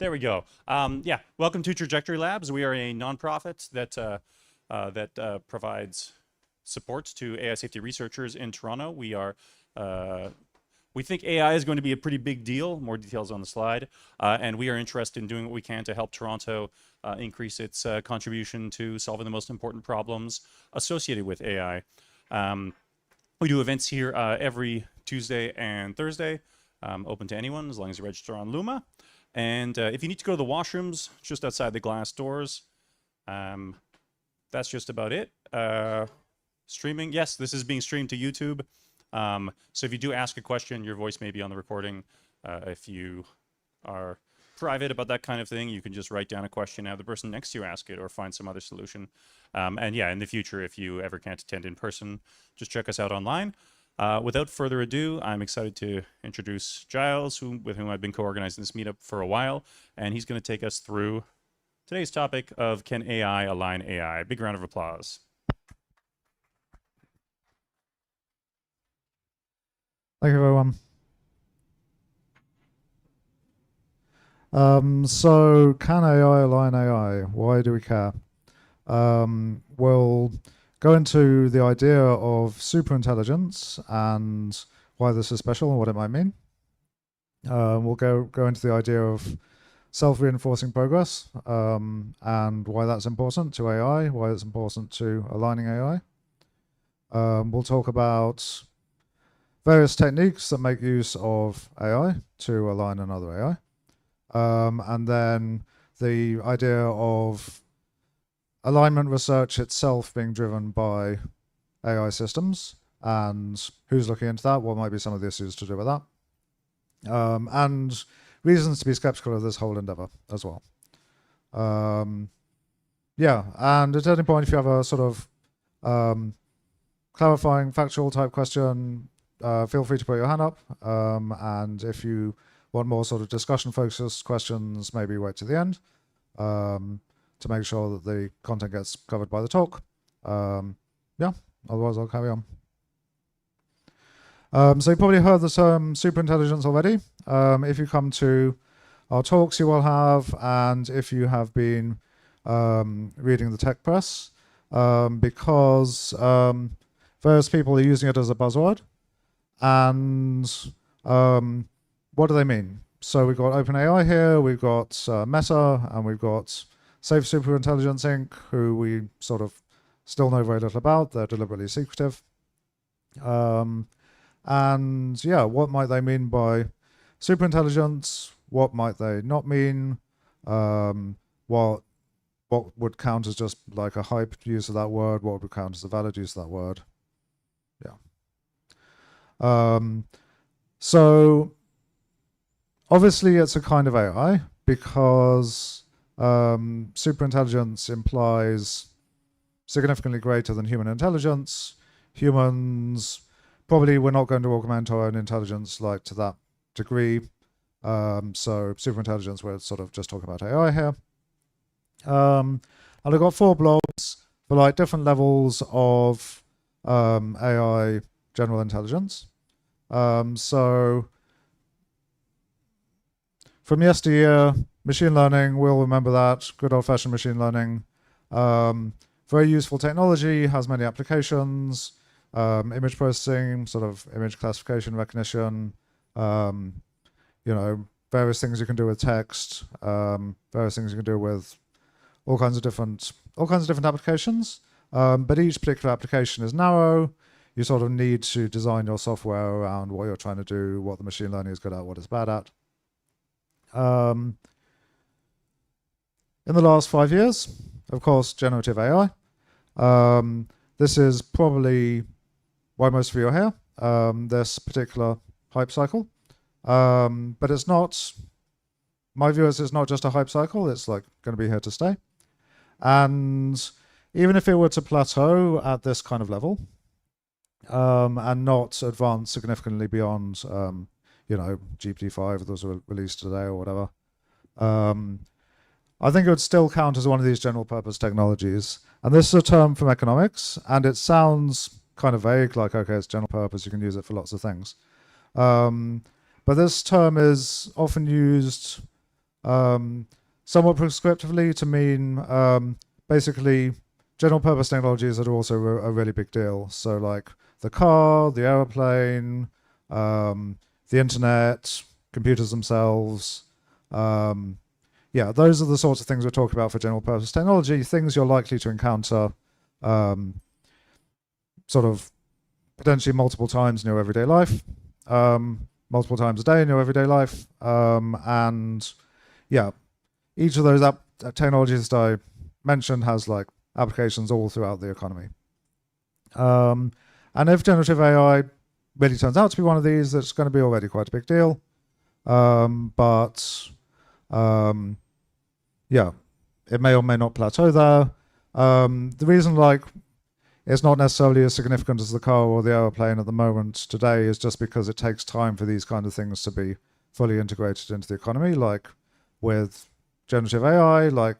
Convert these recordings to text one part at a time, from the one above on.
There we go. Yeah, welcome to Trajectory Labs. We are a nonprofit that provides support to AI safety researchers in Toronto. We think AI is going to be a pretty big deal. More details on the slide, and we are interested in doing what we can to help Toronto increase its contribution to solving the most important problems associated with AI. We do events here every Tuesday and Thursday, open to anyone as long as you register on Luma. And if you need to go to the washrooms, just outside the glass doors. That's just about it. Streaming, yes, this is being streamed to YouTube. So if you do ask a question, your voice may be on the recording. If you are private about that kind of thing, you can just write down a question, have the person next to you ask it, or find some other solution. And yeah, in the future, if you ever can't attend in person, just check us out online. Without further ado, I'm excited to introduce Giles, with whom I've been co-organizing this meetup for a while, and he's going to take us through today's topic of can AI align AI? Big round of applause. Thank you, everyone. So can AI align AI? Why do we care? We'll go into the idea of superintelligence and why this is special and what it might mean. We'll go into the idea of self-reinforcing progress and why that's important to AI, why it's important to aligning AI. We'll talk about various techniques that make use of AI to align another AI. And then the idea of alignment research itself being driven by AI systems and who's looking into that, what might be some of the issues to do with that. And reasons to be skeptical of this whole endeavor as well. Yeah, and at any point, if you have a sort of clarifying factual type question, feel free to put your hand up. And if you want more sort of discussion focused questions, maybe wait to the end to make sure that the content gets covered by the talk. Yeah, otherwise I'll carry on. So you probably heard the term superintelligence already. If you come to our talks, you will have, and if you have been reading the tech press, because various people are using it as a buzzword. And what do they mean? So we've got OpenAI here, we've got Meta, and we've got Safe Superintelligence Inc., who we sort of still know very little about. They're deliberately secretive. And yeah, what might they mean by superintelligence? What might they not mean? What would count as just like a hype use of that word? What would count as a valid use of that word? Yeah. So obviously it's a kind of AI because superintelligence implies significantly greater than human intelligence. Humans probably we're not going to augment our own intelligence like to that degree. So superintelligence, we're sort of just talking about AI here. And I've got 4 blobs for like different levels of AI general intelligence. So from yesteryear, machine learning, we'll remember that, good old-fashioned machine learning. Very useful technology, has many applications, image processing, sort of image classification, recognition, various things you can do with text, various things you can do with all kinds of different applications. But each particular application is narrow. You sort of need to design your software around what you're trying to do, what the machine learning is good at, what it's bad at. In the last 5 years, of course, generative AI. This is probably why most of you are here, this particular hype cycle. But it's not, my view is it's not just a hype cycle, it's like going to be here to stay. And even if it were to plateau at this kind of level, and not advance significantly beyond, GPT-5 that was released today or whatever, I think it would still count as one of these general purpose technologies. And this is a term from economics, and it sounds kind of vague, like, okay, it's general purpose, you can use it for lots of things. But this term is often used somewhat prescriptively to mean basically general purpose technologies that are also a really big deal. So like the car, the aeroplane, the internet, computers themselves. Yeah, those are the sorts of things we're talking about for general purpose technology, things you're likely to encounter sort of potentially multiple times in your everyday life, multiple times a day in your everyday life. And yeah, each of those technologies that I mentioned has like applications all throughout the economy. And if generative AI really turns out to be one of these, it's going to be already quite a big deal. Yeah, it may or may not plateau there. The reason like it's not necessarily as significant as the car or the aeroplane at the moment today is just because it takes time for these kind of things to be fully integrated into the economy, like with generative AI, like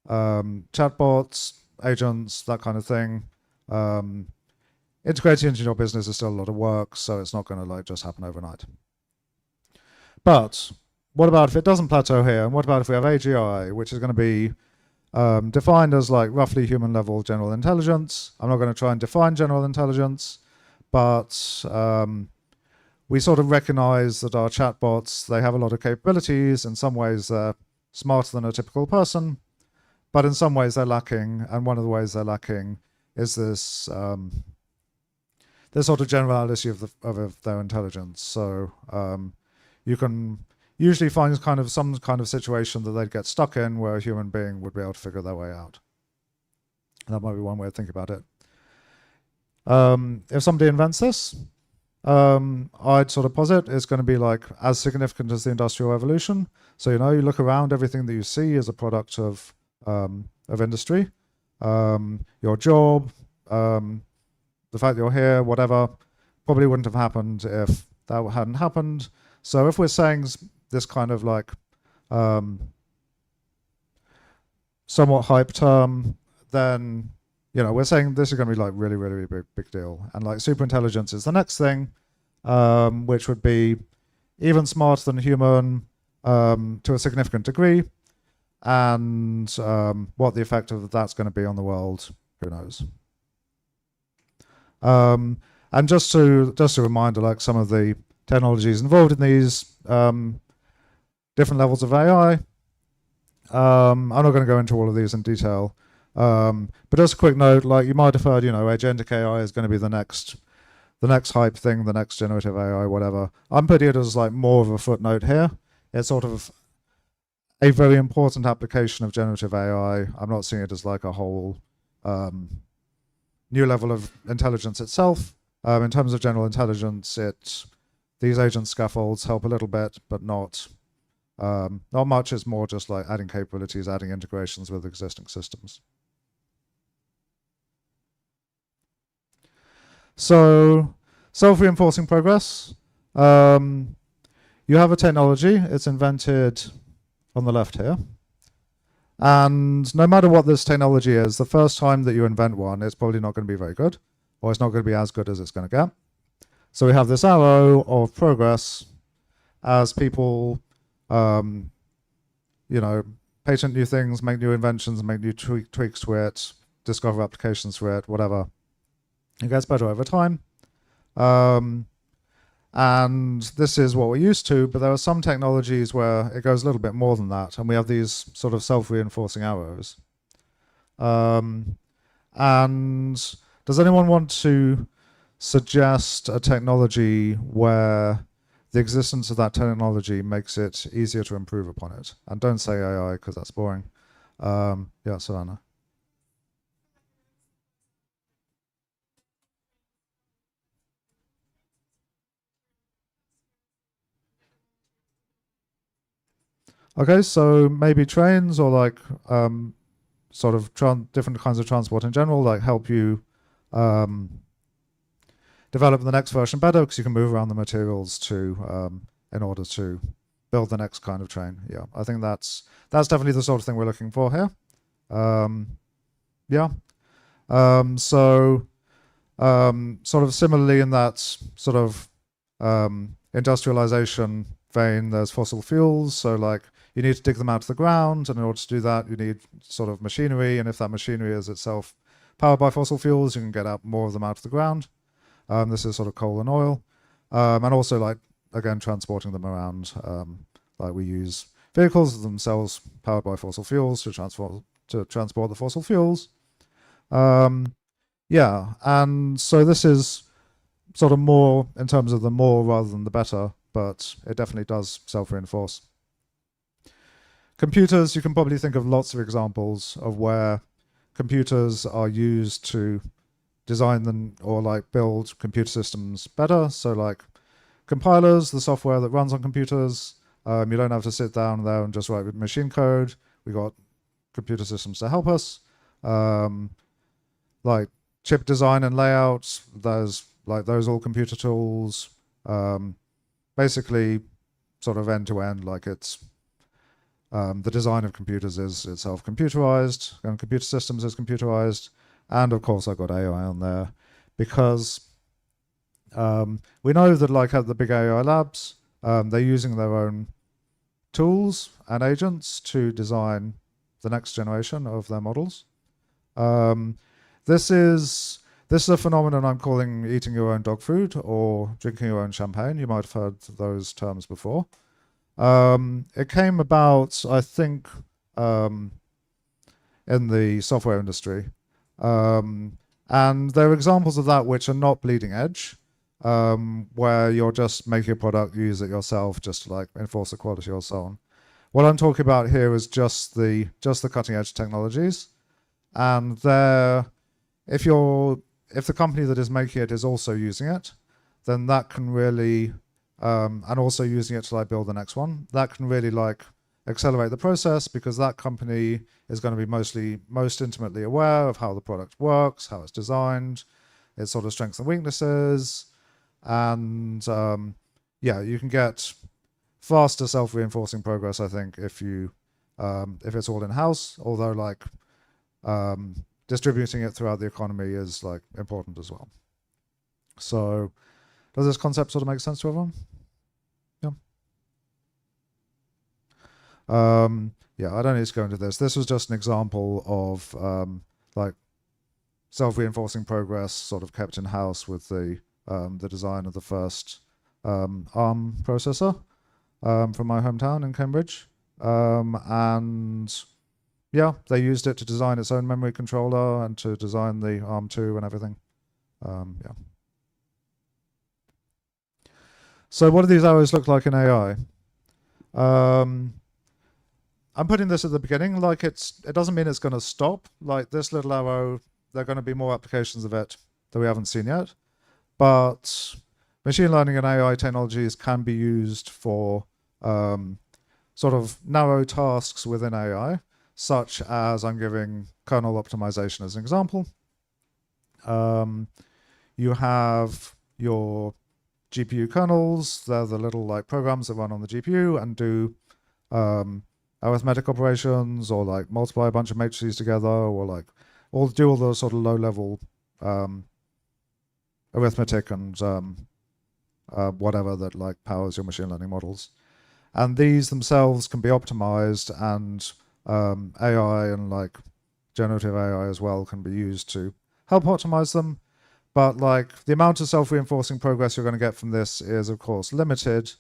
chatbots, agents, that kind of thing. Integrating into your business is still a lot of work, so it's not going to like just happen overnight. But what about if it doesn't plateau here? And what about if we have AGI, which is going to be defined as like roughly human level general intelligence? I'm not going to try and define general intelligence, but we sort of recognize that our chatbots, they have a lot of capabilities. In some ways, they're smarter than a typical person, but in some ways they're lacking. And one of the ways they're lacking is this this sort of generality of their intelligence. So you can usually find some kind of situation that they'd get stuck in where a human being would be able to figure their way out. And that might be one way to think about it. If somebody invents this, I'd sort of posit it's going to be like as significant as the Industrial Revolution. So, you know, you look around, everything that you see is a product of industry. Your job, the fact that you're here, whatever, probably wouldn't have happened if that hadn't happened. So if we're saying this kind of like somewhat hype term, then, you know, we're saying this is going to be like really, really big deal. And like superintelligence is the next thing, which would be even smarter than human to a significant degree. And what the effect of that's going to be on the world, who knows? And just a reminder, like some of the technologies involved in these different levels of AI. I'm not going to go into all of these in detail, but just a quick note, like you might have heard, you know, agentic AI is going to be the next hype thing, the next generative AI, whatever. I'm putting it as like more of a footnote here. It's sort of a very important application of generative AI. I'm not seeing it as like a whole new level of intelligence itself. In terms of general intelligence, these agent scaffolds help a little bit, but not much. It's more just like adding capabilities, adding integrations with existing systems. So, self-reinforcing progress. You have a technology, it's invented on the left here. And no matter what this technology is, the first time that you invent one, it's probably not going to be very good, or it's not going to be as good as it's going to get. So we have this arrow of progress as people, you know, patent new things, make new inventions, make new tweaks to it, discover applications for it, whatever. It gets better over time. And this is what we're used to, but there are some technologies where it goes a little bit more than that, and we have these sort of self-reinforcing arrows. And does anyone want to suggest a technology where the existence of that technology makes it easier to improve upon it? And don't say AI, because that's boring. Yeah, Savannah. Okay, so maybe trains or like sort of different kinds of transport in general, like help you develop the next version better because you can move around the materials to in order to build the next kind of train. Yeah, I think that's definitely the sort of thing we're looking for here. Yeah. So sort of similarly in that sort of industrialization vein, there's fossil fuels. So like you need to dig them out of the ground, and in order to do that, you need sort of machinery, and if that machinery is itself powered by fossil fuels, you can get out more of them out of the ground. This is sort of coal and oil, and also like again transporting them around. Like we use vehicles themselves powered by fossil fuels to transport the fossil fuels. Yeah, and so this is sort of more in terms of the more rather than the better, but it definitely does self-reinforce. Computers, you can probably think of lots of examples of where computers are used to design them or like build computer systems better. So like compilers, the software that runs on computers, you don't have to sit down there and just write machine code. We got computer systems to help us. Like chip design and layouts, those all computer tools. Basically sort of end to end, like it's the design of computers is itself computerized, and computer systems is computerized. And of course, I got AI on there because we know that like at the big AI labs, they're using their own tools and agents to design the next generation of their models. This is a phenomenon I'm calling eating your own dog food or drinking your own champagne. You might have heard those terms before. It came about, I think, in the software industry. And there are examples of that which are not bleeding edge, where you're just making a product, you use it yourself just to like enforce the quality or so on. What I'm talking about here is just the cutting edge technologies. And if the company that is making it is also using it, then that can really, and also using it to like build the next one, that can really like accelerate the process because that company is going to be most intimately aware of how the product works, how it's designed, its sort of strengths and weaknesses, and yeah, you can get faster self-reinforcing progress, I think, if it's all in-house. Although like distributing it throughout the economy is like important as well. So, does this concept sort of make sense to everyone? Yeah, I don't need to go into this. This was just an example of like self-reinforcing progress sort of kept in-house with the design of the first ARM processor from my hometown in Cambridge. And yeah, they used it to design its own memory controller and to design the ARM2 and everything. Yeah. So what do these arrows look like in AI? I'm putting this at the beginning, like it doesn't mean it's going to stop. Like this little arrow, there are going to be more applications of it that we haven't seen yet. But machine learning and AI technologies can be used for sort of narrow tasks within AI, such as I'm giving kernel optimization as an example. You have your GPU kernels. They're the little like programs that run on the GPU and do arithmetic operations or like multiply a bunch of matrices together or like do all the sort of low level arithmetic and whatever that like powers your machine learning models. And these themselves can be optimized, and AI and like generative AI as well can be used to help optimize them. But like the amount of self-reinforcing progress you're going to get from this is of course limited,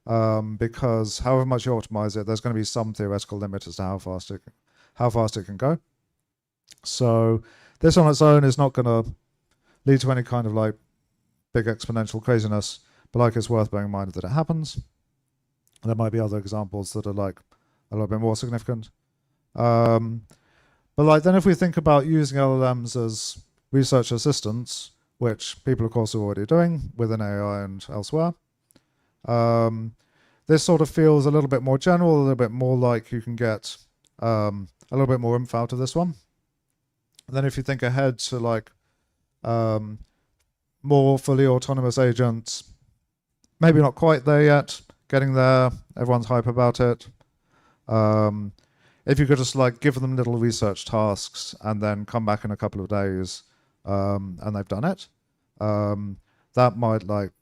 because however much you optimize it, there's going to be some theoretical limit as to how fast it can go. So this on its own is not going to lead to any kind of like big exponential craziness, but like it's worth bearing in mind that it happens. There might be other examples that are like a little bit more significant. But like then if we think about using LLMs as research assistants, which people of course are already doing within AI and elsewhere, this sort of feels a little bit more general, a little bit more like you can get a little bit more info out of this one. And then if you think ahead to like more fully autonomous agents, maybe not quite there yet, getting there, everyone's hype about it. If you could just like give them little research tasks and then come back in a couple of days and they've done it, that might like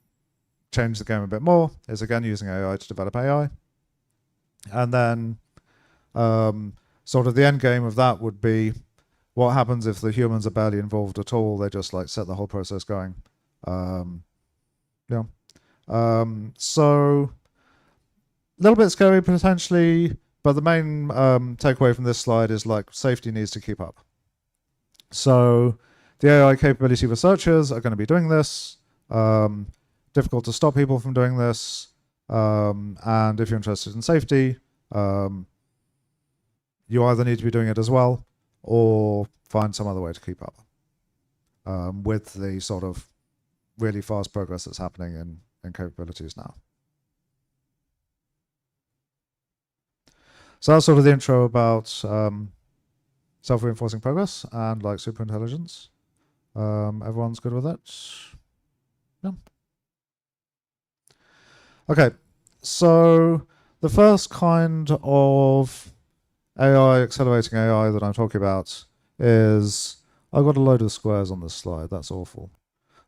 change the game a bit more. Is again using AI to develop AI. And then sort of the end game of that would be what happens if the humans are barely involved at all. They just like set the whole process going. Yeah. So a little bit scary potentially, but the main takeaway from this slide is like safety needs to keep up. So the AI capability researchers are going to be doing this. Difficult to stop people from doing this. And if you're interested in safety, you either need to be doing it as well or find some other way to keep up with the sort of really fast progress that's happening in capabilities now. So that's sort of the intro about self-reinforcing progress and like superintelligence. Everyone's good with it? Yeah. Okay, so the first kind of AI, accelerating AI that I'm talking about is, I've got a load of squares on this slide, that's awful.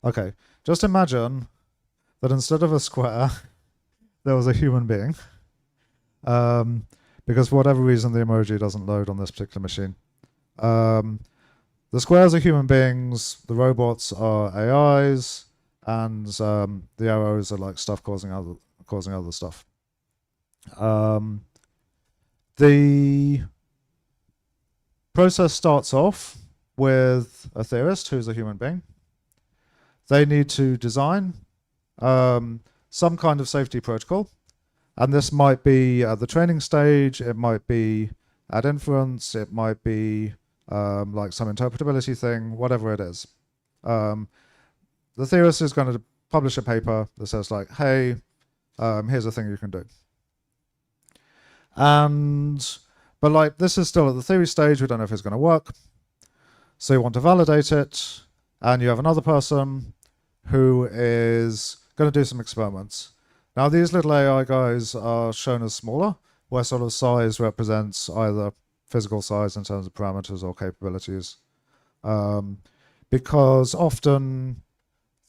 Okay, just imagine that instead of a square, there was a human being. Because for whatever reason, the emoji doesn't load on this particular machine. The squares are human beings, the robots are AIs, and the arrows are like stuff causing other stuff. The process starts off with a theorist who's a human being. They need to design some kind of safety protocol. And this might be at the training stage, it might be at inference, it might be like some interpretability thing, whatever it is. The theorist is going to publish a paper that says like, hey, here's a thing you can do. But like this is still at the theory stage, we don't know if it's going to work. So you want to validate it, and you have another person who is going to do some experiments. Now these little AI guys are shown as smaller, where sort of size represents either physical size in terms of parameters or capabilities. Because often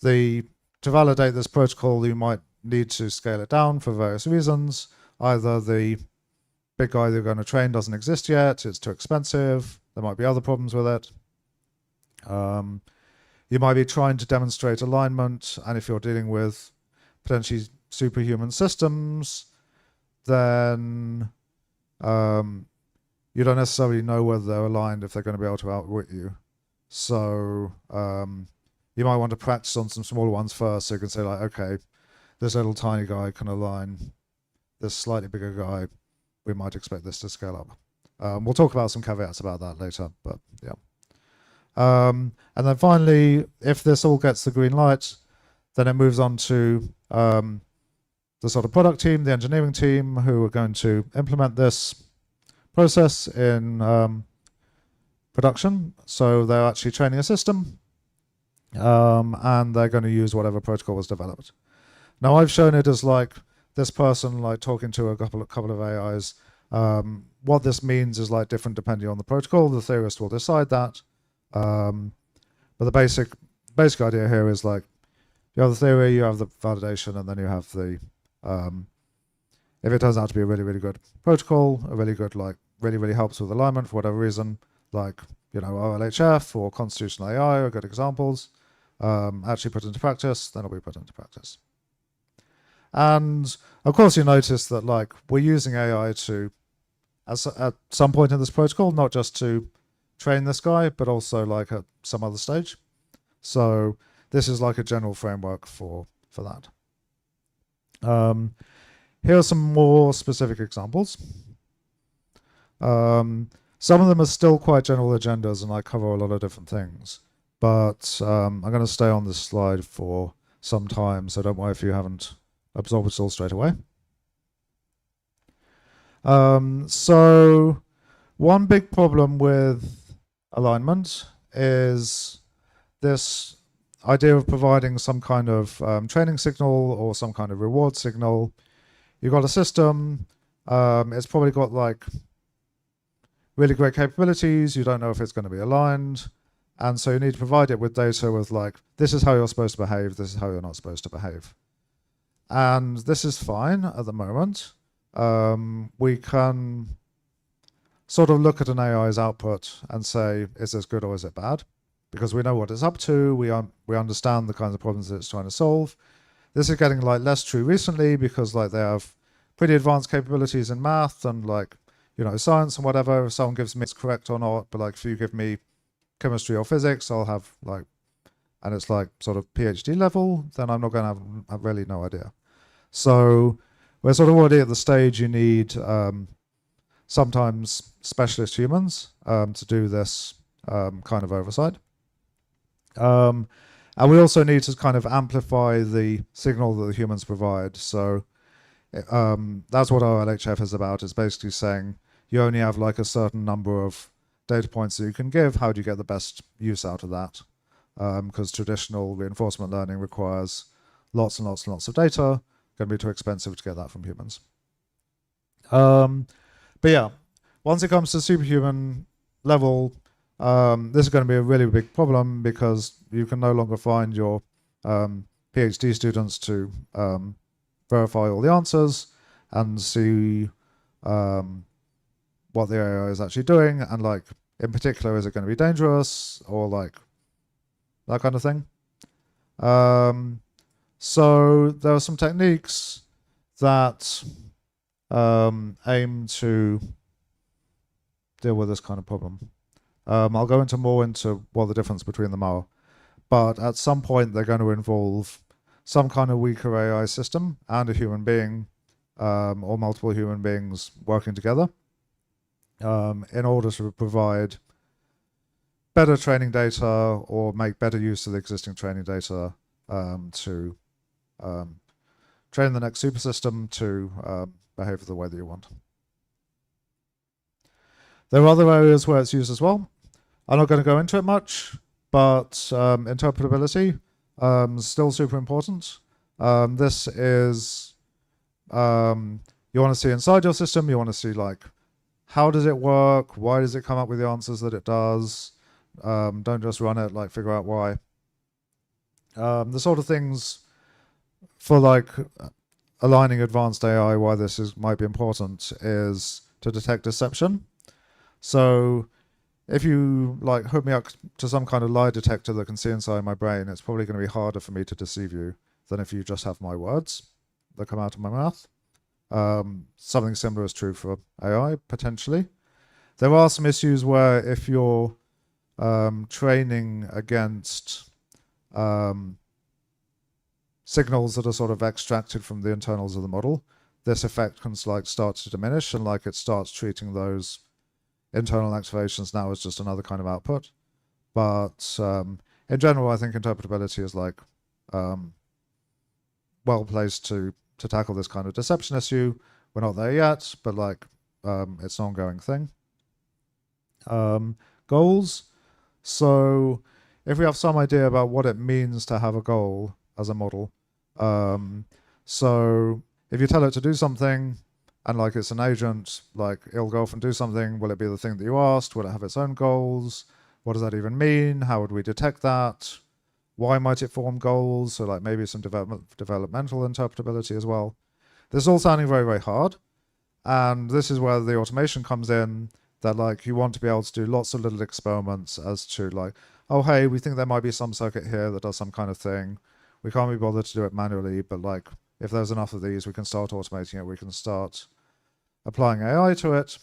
to validate this protocol, you might need to scale it down for various reasons. Either the big guy you're going to train doesn't exist yet, it's too expensive, there might be other problems with it. You might be trying to demonstrate alignment, and if you're dealing with potentially superhuman systems, then you don't necessarily know whether they're aligned if they're going to be able to outwit you. So you might want to practice on some smaller ones first, so you can say like, okay, this little tiny guy can align this slightly bigger guy. We might expect this to scale up. We'll talk about some caveats about that later, but yeah. And then finally, if this all gets the green light, then it moves on to the sort of product team, the engineering team, who are going to implement this process in production. So they're actually training a system, and they're going to use whatever protocol was developed. Now I've shown it as like this person like talking to a couple of AIs. What this means is like different depending on the protocol. The theorist will decide that. But the basic idea here is like you have the theory, you have the validation, and then you have the if it turns out to be a really, really good protocol, a really good like really helps with alignment for whatever reason, like OLHF or constitutional AI are good examples. Actually put into practice, then it'll be put into practice. And of course you notice that like we're using AI to at some point in this protocol, not just to train this guy, but also like at some other stage. So this is like a general framework for that. Here are some more specific examples. Some of them are still quite general agendas and I cover a lot of different things, but I'm going to stay on this slide for some time, so don't worry if you haven't absorbed it all straight away. So one big problem with alignment is this idea of providing some kind of training signal or some kind of reward signal. You've got a system, it's probably got like really great capabilities, you don't know if it's going to be aligned, and so you need to provide it with data with like, this is how you're supposed to behave, this is how you're not supposed to behave. And this is fine at the moment, we can sort of look at an AI's output and say, is this good or is it bad? Because we know what it's up to, we understand the kinds of problems that it's trying to solve. This is getting like less true recently because like they have pretty advanced capabilities in math and like, you know, science and whatever. If someone gives me it's correct or not, but like if you give me chemistry or physics, I'll have like, and it's like sort of PhD level, then I'm not going to have really no idea. So we're sort of already at the stage you need sometimes specialist humans to do this kind of oversight. And we also need to kind of amplify the signal that the humans provide. So that's what our LHF is about. It's basically saying you only have like a certain number of data points that you can give. How do you get the best use out of that? Because traditional reinforcement learning requires lots and lots and lots of data. Going to be too expensive to get that from humans. But yeah, once it comes to superhuman level, this is going to be a really big problem because you can no longer find your PhD students to verify all the answers and see what the AI is actually doing, and like in particular, is it going to be dangerous or like that kind of thing. So there are some techniques that aim to deal with this kind of problem. I'll go more into what the difference between them are, but at some point they're going to involve some kind of weaker AI system and a human being or multiple human beings working together in order to provide better training data or make better use of the existing training data to train the next super system to behave the way that you want. There are other areas where it's used as well. I'm not going to go into it much, but interpretability still super important. This is you want to see inside your system. You want to see like how does it work? Why does it come up with the answers that it does? Don't just run it, like figure out why. The sort of things for like aligning advanced AI, why this might be important is to detect deception. So if you like hook me up to some kind of lie detector that can see inside my brain, it's probably going to be harder for me to deceive you than if you just have my words that come out of my mouth. Something similar is true for AI, potentially. There are some issues where if you're training against signals that are sort of extracted from the internals of the model, this effect can like start to diminish, and like it starts treating those internal activations now as just another kind of output. But in general, I think interpretability is like well placed to tackle this kind of deception issue. We're not there yet, but like it's an ongoing thing. Goals. So if we have some idea about what it means to have a goal as a model, so if you tell it to do something and like it's an agent, like it'll go off and do something, will it be the thing that you asked? Will it have its own goals? What does that even mean? How would we detect that? Why might it form goals? So like maybe some developmental interpretability as well. This is all sounding very, very hard. And this is where the automation comes in, that like you want to be able to do lots of little experiments as to like, oh, hey, we think there might be some circuit here that does some kind of thing. We can't be bothered to do it manually, but like if there's enough of these, we can start automating it. We can start applying AI to it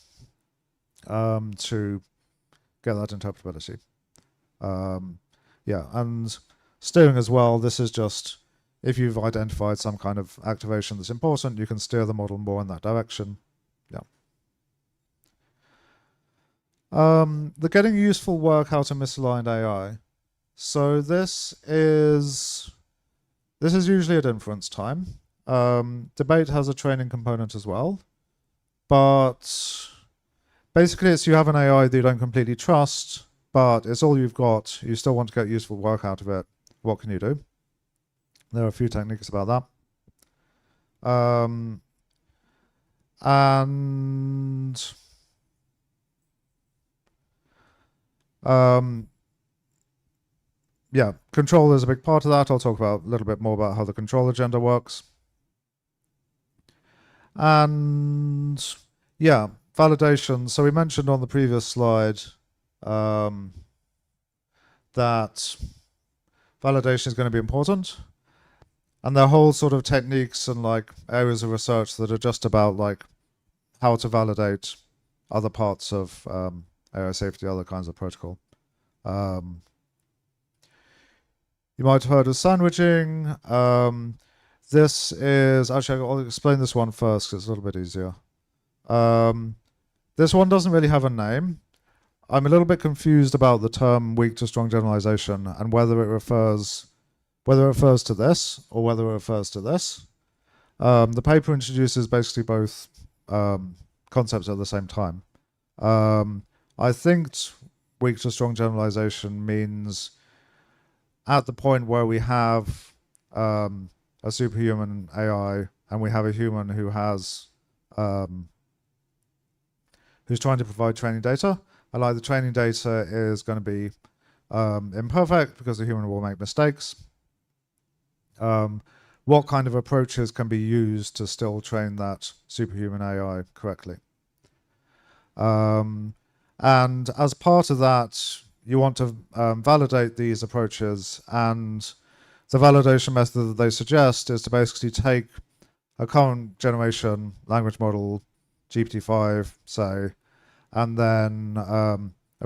to get that interpretability. Yeah, and steering as well. This is just if you've identified some kind of activation that's important, you can steer the model more in that direction. Yeah. The getting useful work out of misaligned AI. So this is usually at inference time. Debate has a training component as well, but basically it's you have an AI that you don't completely trust, but it's all you've got. You still want to get useful work out of it. What can you do? There are a few techniques about that. Yeah, control is a big part of that. I'll talk about a little bit more about how the control agenda works. And yeah, validation. So we mentioned on the previous slide that validation is going to be important. And there are whole sort of techniques and like areas of research that are just about like how to validate other parts of AI safety, other kinds of protocol. You might have heard of sandwiching. This is actually, I'll explain this one first because it's a little bit easier. This one doesn't really have a name. I'm a little bit confused about the term weak to strong generalization and whether it refers to this or whether it refers to this. The paper introduces basically both concepts at the same time. I think weak to strong generalization means at the point where we have a superhuman AI and we have a human who has who's trying to provide training data, and like the training data is going to be imperfect because the human will make mistakes. What kind of approaches can be used to still train that superhuman AI correctly? And as part of that, you want to validate these approaches, and the validation method that they suggest is to basically take a current generation language model, GPT-5, say, and then a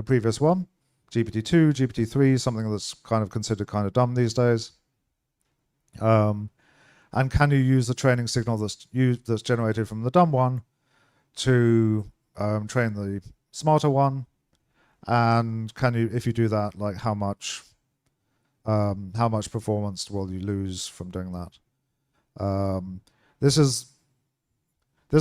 previous one, GPT-2, GPT-3, something that's kind of considered kind of dumb these days. And can you use the training signal that's generated from the dumb one to train the smarter one? And can you, if you do that, like how much performance will you lose from doing that? This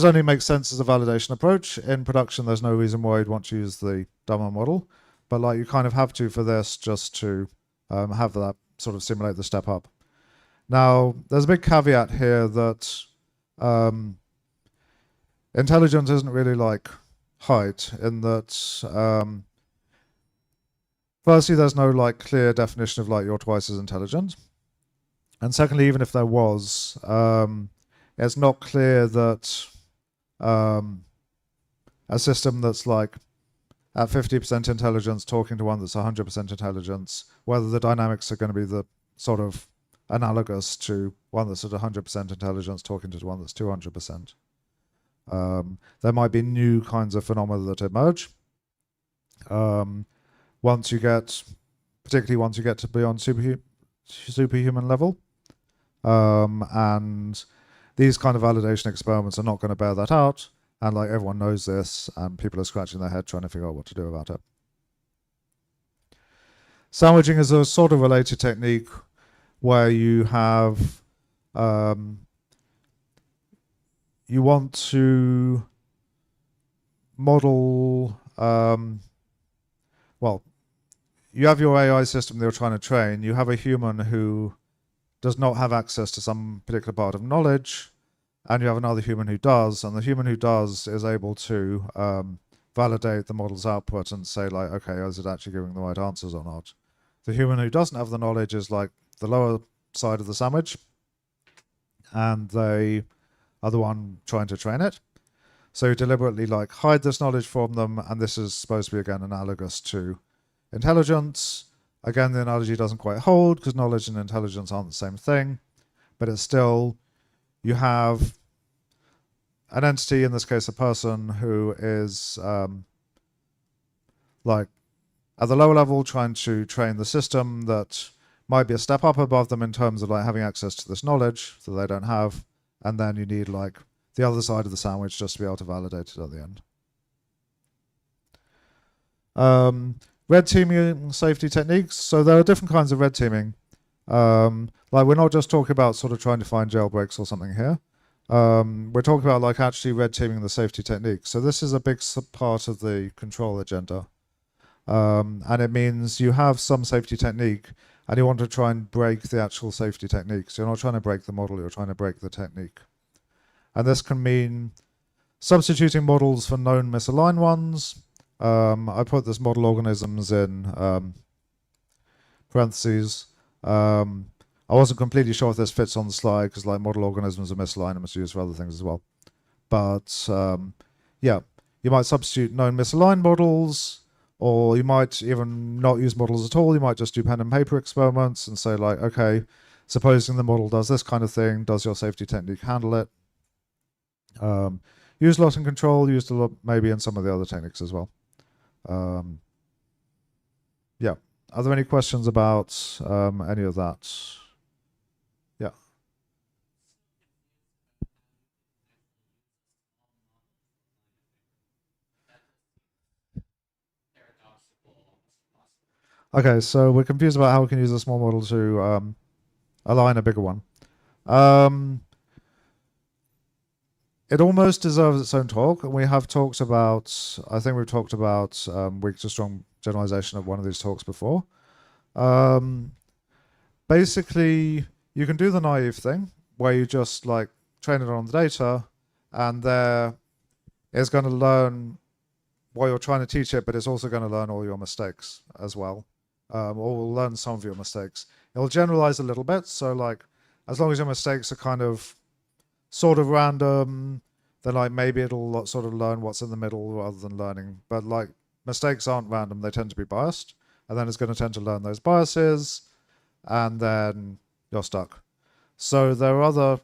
only makes sense as a validation approach. In production, there's no reason why you'd want to use the dumber model, but like you kind of have to for this just to have that sort of simulate the step up. Now, there's a big caveat here that intelligence isn't really like height, in that firstly, there's no like clear definition of like you're twice as intelligent. And secondly, even if there was, it's not clear that a system that's like at 50% intelligence talking to one that's 100% intelligence, whether the dynamics are going to be the sort of analogous to one that's at 100% intelligence talking to one that's 200%. There might be new kinds of phenomena that emerge. Particularly once you get to beyond superhuman level. And these kind of validation experiments are not going to bear that out. And like everyone knows this, and people are scratching their head trying to figure out what to do about it. Sandwiching is a sort of related technique where you have, you want to model, well, you have your AI system that you're trying to train. You have a human who does not have access to some particular part of knowledge, and you have another human who does, and the human who does is able to validate the model's output and say like, okay, is it actually giving the right answers or not? The human who doesn't have the knowledge is like the lower side of the sandwich, and they are the one trying to train it. So you deliberately like hide this knowledge from them, and this is supposed to be again analogous to intelligence. Again, the analogy doesn't quite hold because knowledge and intelligence aren't the same thing, but it's still, you have an entity, in this case a person, who is like at the lower level trying to train the system that might be a step up above them in terms of like having access to this knowledge that they don't have, and then you need like the other side of the sandwich just to be able to validate it at the end. Red teaming safety techniques. So there are different kinds of red teaming. Like we're not just talking about sort of trying to find jailbreaks or something here. We're talking about like actually red teaming the safety techniques. So this is a big part of the control agenda. And it means you have some safety technique and you want to try and break the actual safety techniques. You're not trying to break the model, you're trying to break the technique. And this can mean substituting models for known misaligned ones. I put this model organisms in parentheses. I wasn't completely sure if this fits on the slide because like model organisms are misaligned and must use for other things as well. But yeah, you might substitute known misaligned models, or you might even not use models at all. You might just do pen and paper experiments and say like, okay, supposing the model does this kind of thing, does your safety technique handle it? Use loss and control, used a lot maybe in some of the other techniques as well. Yeah. Are there any questions about any of that? Yeah. Okay, so we're confused about how we can use a small model to align a bigger one. It almost deserves its own talk, and we have talked about, I think we've talked about weak to strong generalization of one of these talks before. Basically, you can do the naive thing, where you just like train it on the data, and there it's going to learn what you're trying to teach it, but it's also going to learn all your mistakes as well, or will learn some of your mistakes. It'll generalize a little bit, so like as long as your mistakes are kind of sort of random, then like maybe it'll sort of learn what's in the middle rather than learning. But like mistakes aren't random, they tend to be biased, and then it's going to tend to learn those biases, and then you're stuck. So there are other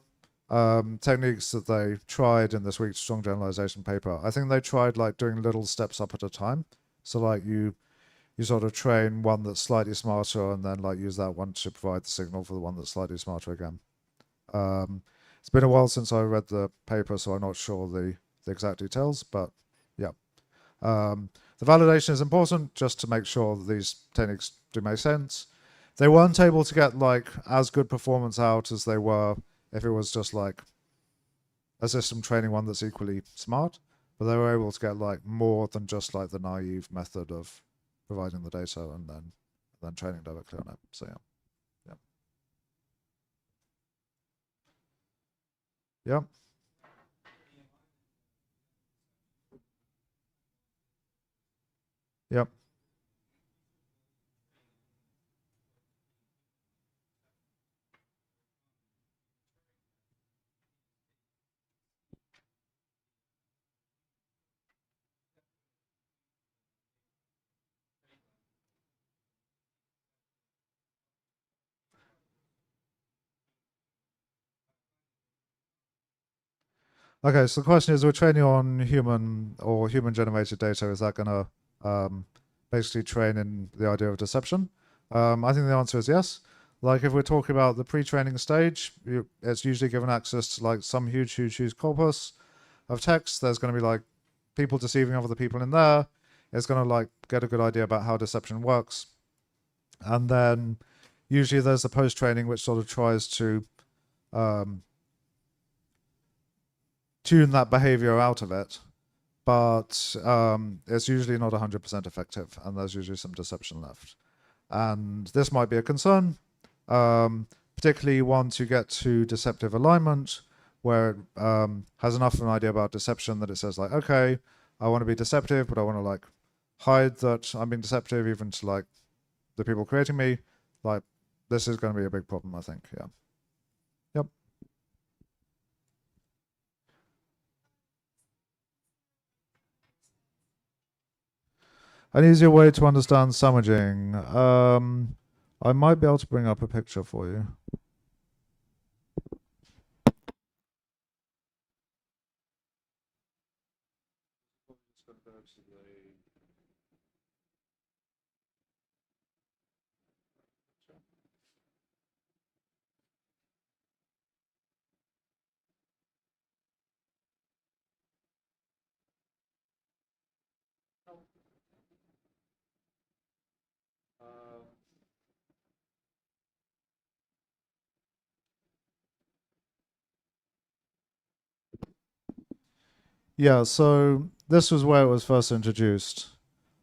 techniques that they tried in this weak to strong generalization paper. I think they tried like doing little steps up at a time. So like you sort of train one that's slightly smarter and then like use that one to provide the signal for the one that's slightly smarter again. It's been a while since I read the paper, so I'm not sure the exact details, but yeah. The validation is important just to make sure that these techniques do make sense. They weren't able to get like as good performance out as they were if it was just like a system training one that's equally smart, but they were able to get like more than just like the naive method of providing the data and then training directly on it. So yeah. Yeah. Yep. Okay, so the question is, we're training on human or human-generated data. Is that going to basically train in the idea of deception? I think the answer is yes. Like if we're talking about the pre-training stage, it's usually given access to like some huge corpus of text. There's going to be like people deceiving other people in there. It's going to like get a good idea about how deception works. And then usually there's the post-training, which sort of tries to tune that behavior out of it, but it's usually not 100% effective, and there's usually some deception left. And this might be a concern, particularly once you get to deceptive alignment, where it has enough of an idea about deception that it says like, okay, I want to be deceptive, but I want to like hide that I'm being deceptive even to like the people creating me. Like this is going to be a big problem, I think. Yeah. Yep. An easier way to understand sandwiching. I might be able to bring up a picture for you. Yeah, so this was where it was first introduced.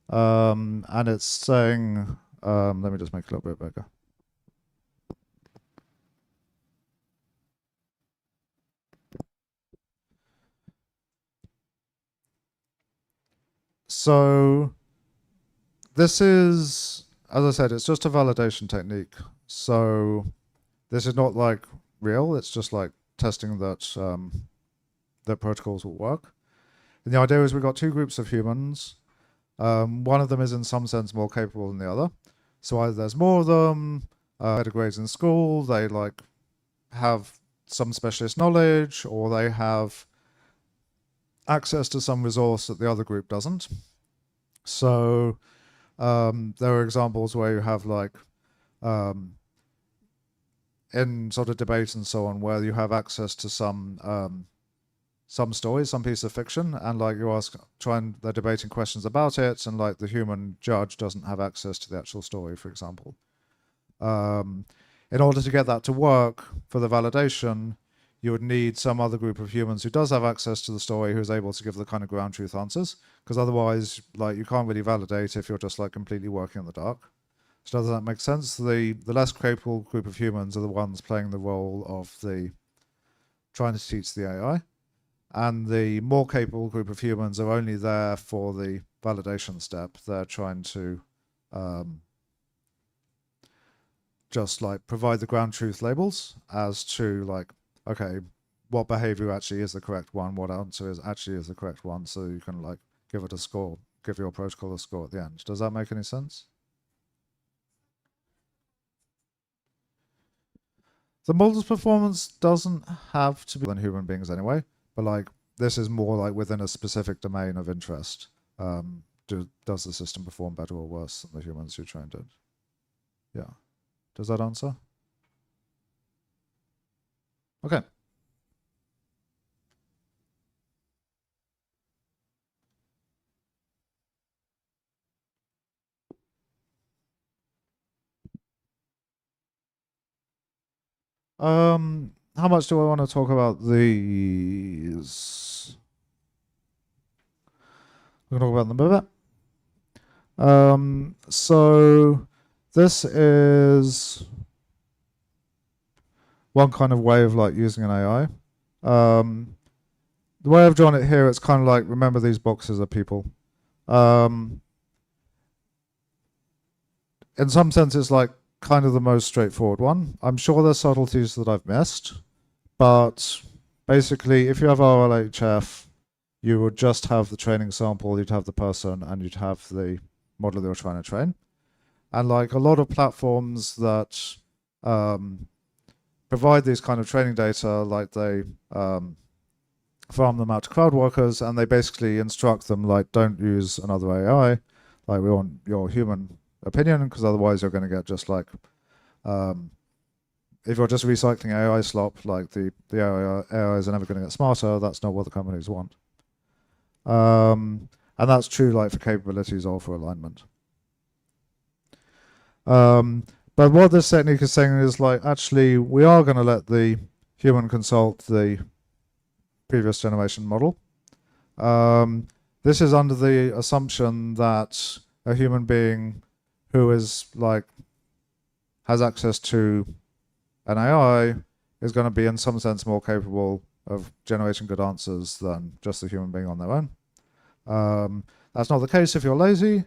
And it's saying, let me just make it a little bit bigger. So this is, as I said, it's just a validation technique. So this is not like real. It's just like testing that that protocols will work. And the idea is we've got two groups of humans. One of them is in some sense more capable than the other. So either there's more of them, better grades in school, they like have some specialist knowledge, or they have access to some resource that the other group doesn't. So there are examples where you have like in sort of debates and so on, where you have access to some story, some piece of fiction, and like you ask, they're debating questions about it, and like the human judge doesn't have access to the actual story, for example. In order to get that to work for the validation, you would need some other group of humans who does have access to the story, who's able to give the kind of ground truth answers, because otherwise, like, you can't really validate if you're just like completely working in the dark. So does that make sense? The less capable group of humans are the ones playing the role of the trying to teach the AI. And the more capable group of humans are only there for the validation step. They're trying to just like provide the ground truth labels as to like, okay, what behavior actually is the correct one, what answer is actually is the correct one, so you can like give it a score, give your protocol a score at the end. Does that make any sense? The model's performance doesn't have to be than human beings anyway, but like this is more like within a specific domain of interest. Does the system perform better or worse than the humans who trained it? Yeah. Does that answer? Okay. How much do I want to talk about these? We're going to talk about them a bit. So this is one kind of way of like using an AI. The way I've drawn it here, it's kind of like, remember these boxes are people. In some sense, it's like kind of the most straightforward one. I'm sure there's subtleties that I've missed, but basically, if you have RLHF, you would just have the training sample, you'd have the person, and you'd have the model that you're trying to train. And like a lot of platforms that provide these kind of training data, like they farm them out to crowd workers, and they basically instruct them like, don't use another AI, like we want your human opinion, because otherwise you're going to get just like if you're just recycling AI slop, like the AIs are never going to get smarter. That's not what the companies want. And that's true like for capabilities or for alignment. But what this technique is saying is like, actually, we are going to let the human consult the previous generation model. This is under the assumption that a human being who is like has access to an AI is going to be in some sense more capable of generating good answers than just the human being on their own. That's not the case if you're lazy.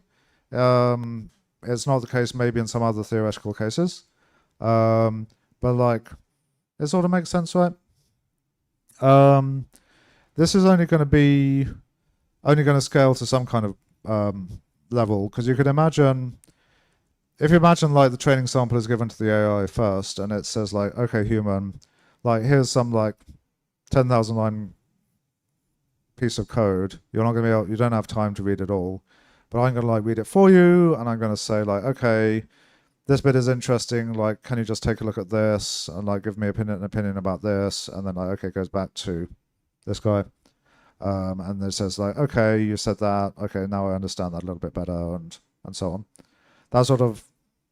It's not the case maybe in some other theoretical cases. But like, it sort of makes sense, right? This is only going to scale to some kind of level, because you could imagine, if you imagine like the training sample is given to the AI first, and it says like, okay, human, like here's some like 10,000 line piece of code. You're not going to be able, you don't have time to read it all, but I'm going to like read it for you, and I'm going to say like, okay, this bit is interesting, like can you just take a look at this and like give me an opinion about this, and then like, okay, it goes back to this guy, and it says like, okay, you said that, okay, now I understand that a little bit better, and so on. That's sort of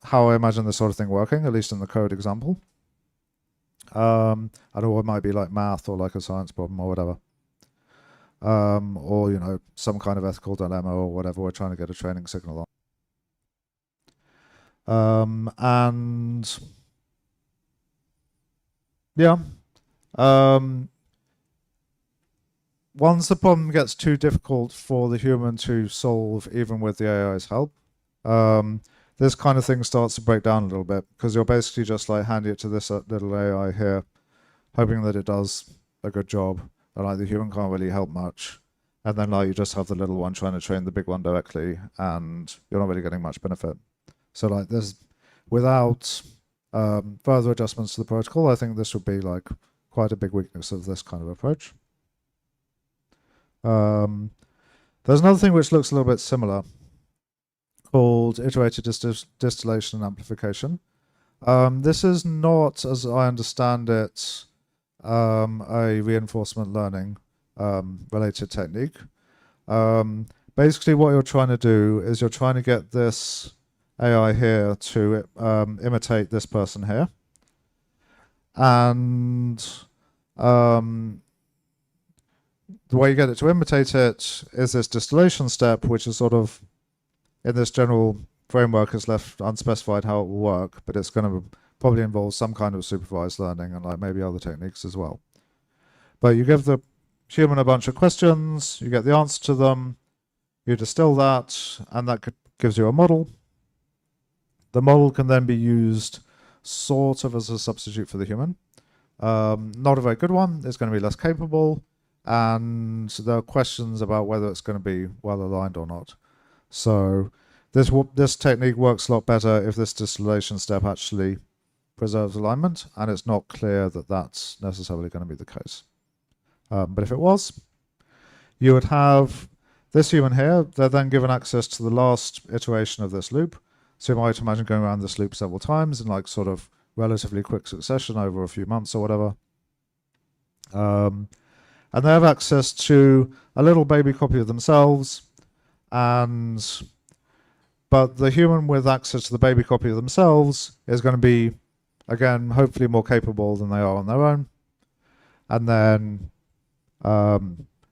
how I imagine this sort of thing working, at least in the code example. I don't know, it might be like math or like a science problem or whatever. Or, you know, some kind of ethical dilemma or whatever we're trying to get a training signal on. And yeah, once the problem gets too difficult for the human to solve, even with the AI's help, this kind of thing starts to break down a little bit, because you're basically just like handing it to this little AI here, hoping that it does a good job, and like the human can't really help much. And then like you just have the little one trying to train the big one directly, and you're not really getting much benefit. So like there's, without further adjustments to the protocol, I think this would be like quite a big weakness of this kind of approach. There's another thing which looks a little bit similar, called iterated distillation and amplification. This is not, as I understand it, a reinforcement learning related technique. Basically, what you're trying to do is you're trying to get this AI here to imitate this person here. And the way you get it to imitate it is this distillation step, which is sort of, in this general framework, is left unspecified how it will work, but it's going to probably involve some kind of supervised learning and like maybe other techniques as well. But you give the human a bunch of questions, you get the answer to them, you distill that, and that gives you a model. The model can then be used sort of as a substitute for the human. Not a very good one. It's going to be less capable, and there are questions about whether it's going to be well aligned or not. So this technique works a lot better if this distillation step actually preserves alignment, and it's not clear that that's necessarily going to be the case. But if it was, you would have this human here. They're then given access to the last iteration of this loop. So you might imagine going around this loop several times in like sort of relatively quick succession over a few months or whatever. And they have access to a little baby copy of themselves, but the human with access to the baby copy of themselves is going to be, again, hopefully more capable than they are on their own. And then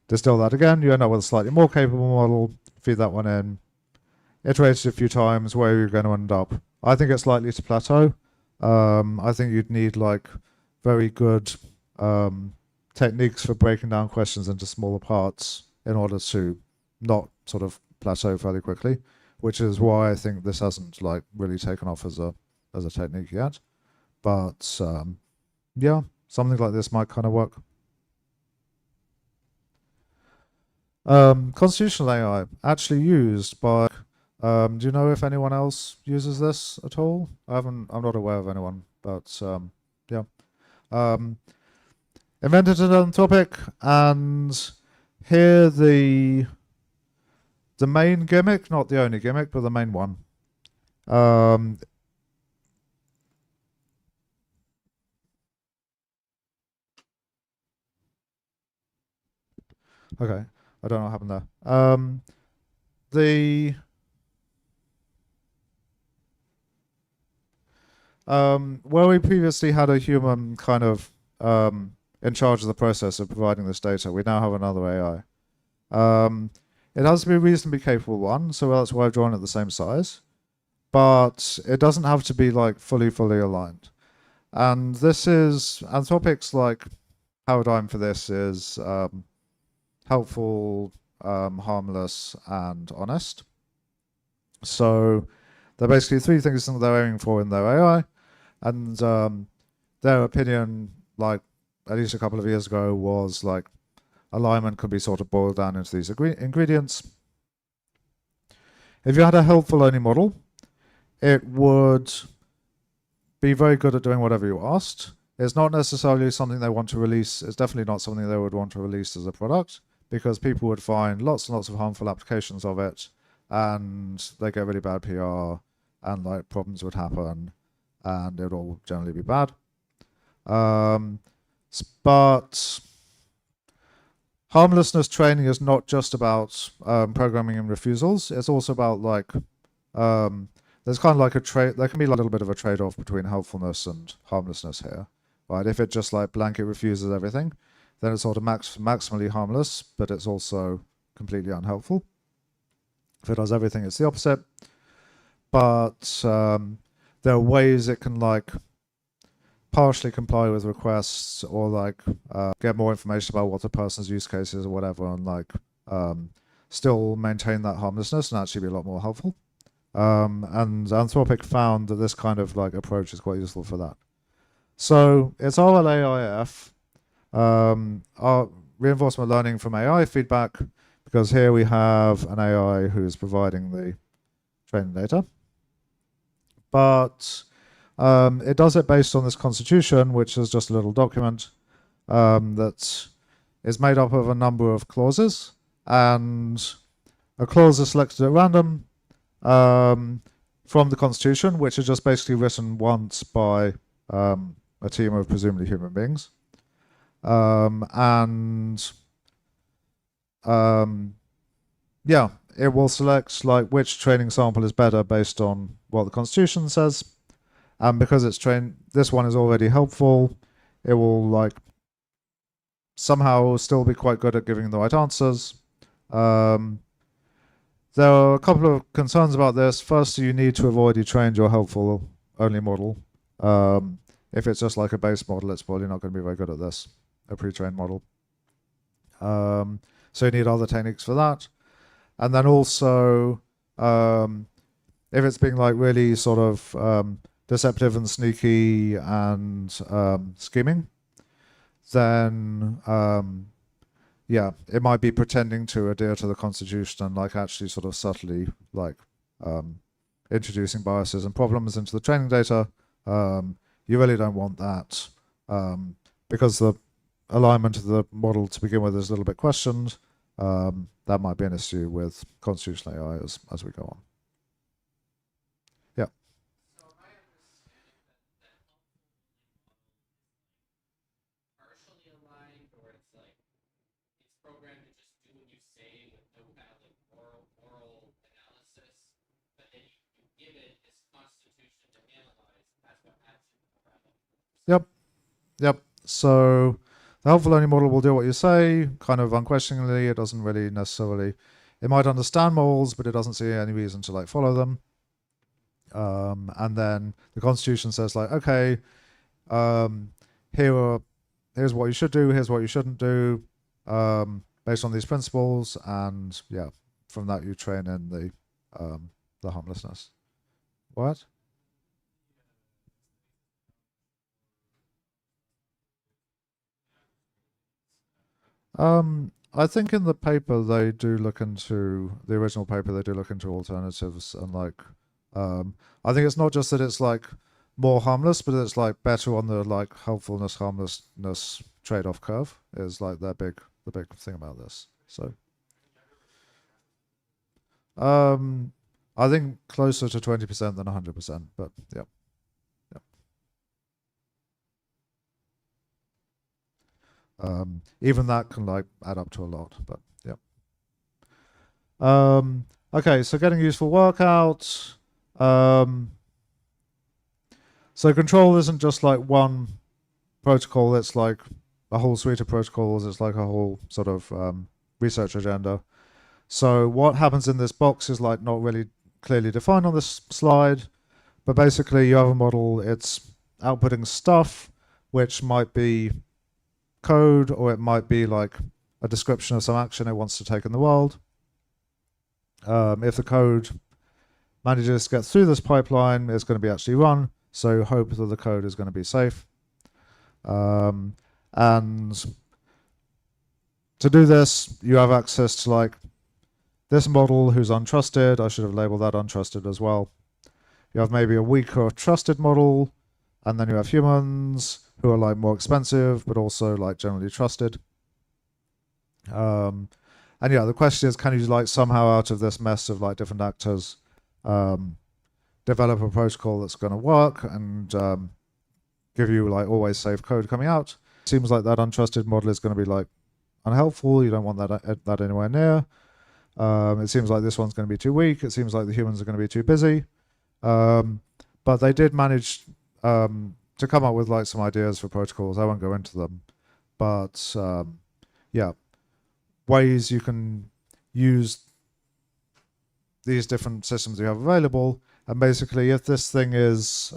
distill that again. You end up with a slightly more capable model, feed that one in, iterate it a few times. Where you're going to end up, I think it's likely to plateau. I think you'd need like very good techniques for breaking down questions into smaller parts in order to not sort of plateau fairly quickly, which is why I think this hasn't like really taken off as a technique yet. But yeah, something like this might kind of work. Constitutional AI, actually used by, do you know if anyone else uses this at all? I'm not aware of anyone, but yeah. Invented an Anthropic, and here the main gimmick, not the only gimmick, but the main one. Okay, I don't know what happened there. Where we previously had a human kind of in charge of the process of providing this data, we now have another AI. It has to be a reasonably capable one, so that's why I've drawn it the same size. But it doesn't have to be like fully aligned. And this is, Anthropic's like paradigm for this is helpful, harmless, and honest. So there are basically three things that they're aiming for in their AI. And their opinion, like at least a couple of years ago, was like alignment could be sort of boiled down into these ingredients. If you had a helpful only model, it would be very good at doing whatever you asked. It's not necessarily something they want to release. It's definitely not something they would want to release as a product, because people would find lots and lots of harmful applications of it, and they get really bad PR, and like problems would happen, and it would all generally be bad. But harmlessness training is not just about programming and refusals. It's also about like there's kind of like a trade. There can be a little bit of a trade-off between helpfulness and harmlessness here, right? If it just like blanket refuses everything, then it's sort of maximally harmless, but it's also completely unhelpful. If it does everything, it's the opposite. But there are ways it can like partially comply with requests, or like get more information about what the person's use case is or whatever, and like still maintain that harmlessness and actually be a lot more helpful. And Anthropic found that this kind of like approach is quite useful for that. So it's RLAIF. reinforcement learning from AI feedback, because here we have an AI who's providing the training data. But it does it based on this constitution, which is just a little document that is made up of a number of clauses, and a clause is selected at random from the constitution, which is just basically written once by a team of presumably human beings. Yeah, it will select like which training sample is better based on what the constitution says. And because it's trained, this one is already helpful, it will like somehow still be quite good at giving the right answers. There are a couple of concerns about this. First, you need to have already trained your helpful only model. If it's just like a base model, it's probably not going to be very good at this, a pre-trained model. So you need other techniques for that. And then also, if it's being like really sort of deceptive and sneaky and scheming, then yeah, it might be pretending to adhere to the constitution and like actually sort of subtly like introducing biases and problems into the training data. You really don't want that because the alignment of the model to begin with is a little bit questioned. That might be an issue with constitutional AI as we go on. Yeah. So am I understanding that partially aligned, or it's like it's programmed to just do what you say with no kind of like moral analysis, but then you give it its constitution to analyze, and that's what adds to the problem. Yep. So the helpful learning model will do what you say, kind of unquestioningly. It doesn't really necessarily, it might understand morals, but it doesn't see any reason to like follow them. And then the constitution says like, okay, here's what you should do, here's what you shouldn't do, based on these principles, and yeah, from that you train in the harmlessness. What? I think in the paper they do look into the original paper. They do look into alternatives and like, I think it's not just that it's like more harmless, but it's like better on the like helpfulness harmlessness trade-off curve is like the big thing about this. So, I think closer to 20% than 100%, but yeah. Even that can like add up to a lot, but yeah. Okay, so getting useful work out. So control isn't just like one protocol, it's like a whole suite of protocols. It's like a whole sort of research agenda. So what happens in this box is like not really clearly defined on this slide, but basically you have a model, it's outputting stuff, which might be code, or it might be like a description of some action it wants to take in the world. If the code manages to get through this pipeline, it's going to be actually run, so hope that the code is going to be safe. And to do this, you have access to like this model who's untrusted. I should have labeled that untrusted as well. You have maybe a weaker trusted model, and then you have humans who are like more expensive, but also like generally trusted. And yeah, the question is, can you like somehow out of this mess of like different actors, develop a protocol that's going to work and give you like always safe code coming out? Seems like that untrusted model is going to be like unhelpful. You don't want that anywhere near. It seems like this one's going to be too weak. It seems like the humans are going to be too busy. But they did manage to come up with like some ideas for protocols. I won't go into them, but yeah, ways you can use these different systems you have available. And basically, if this thing is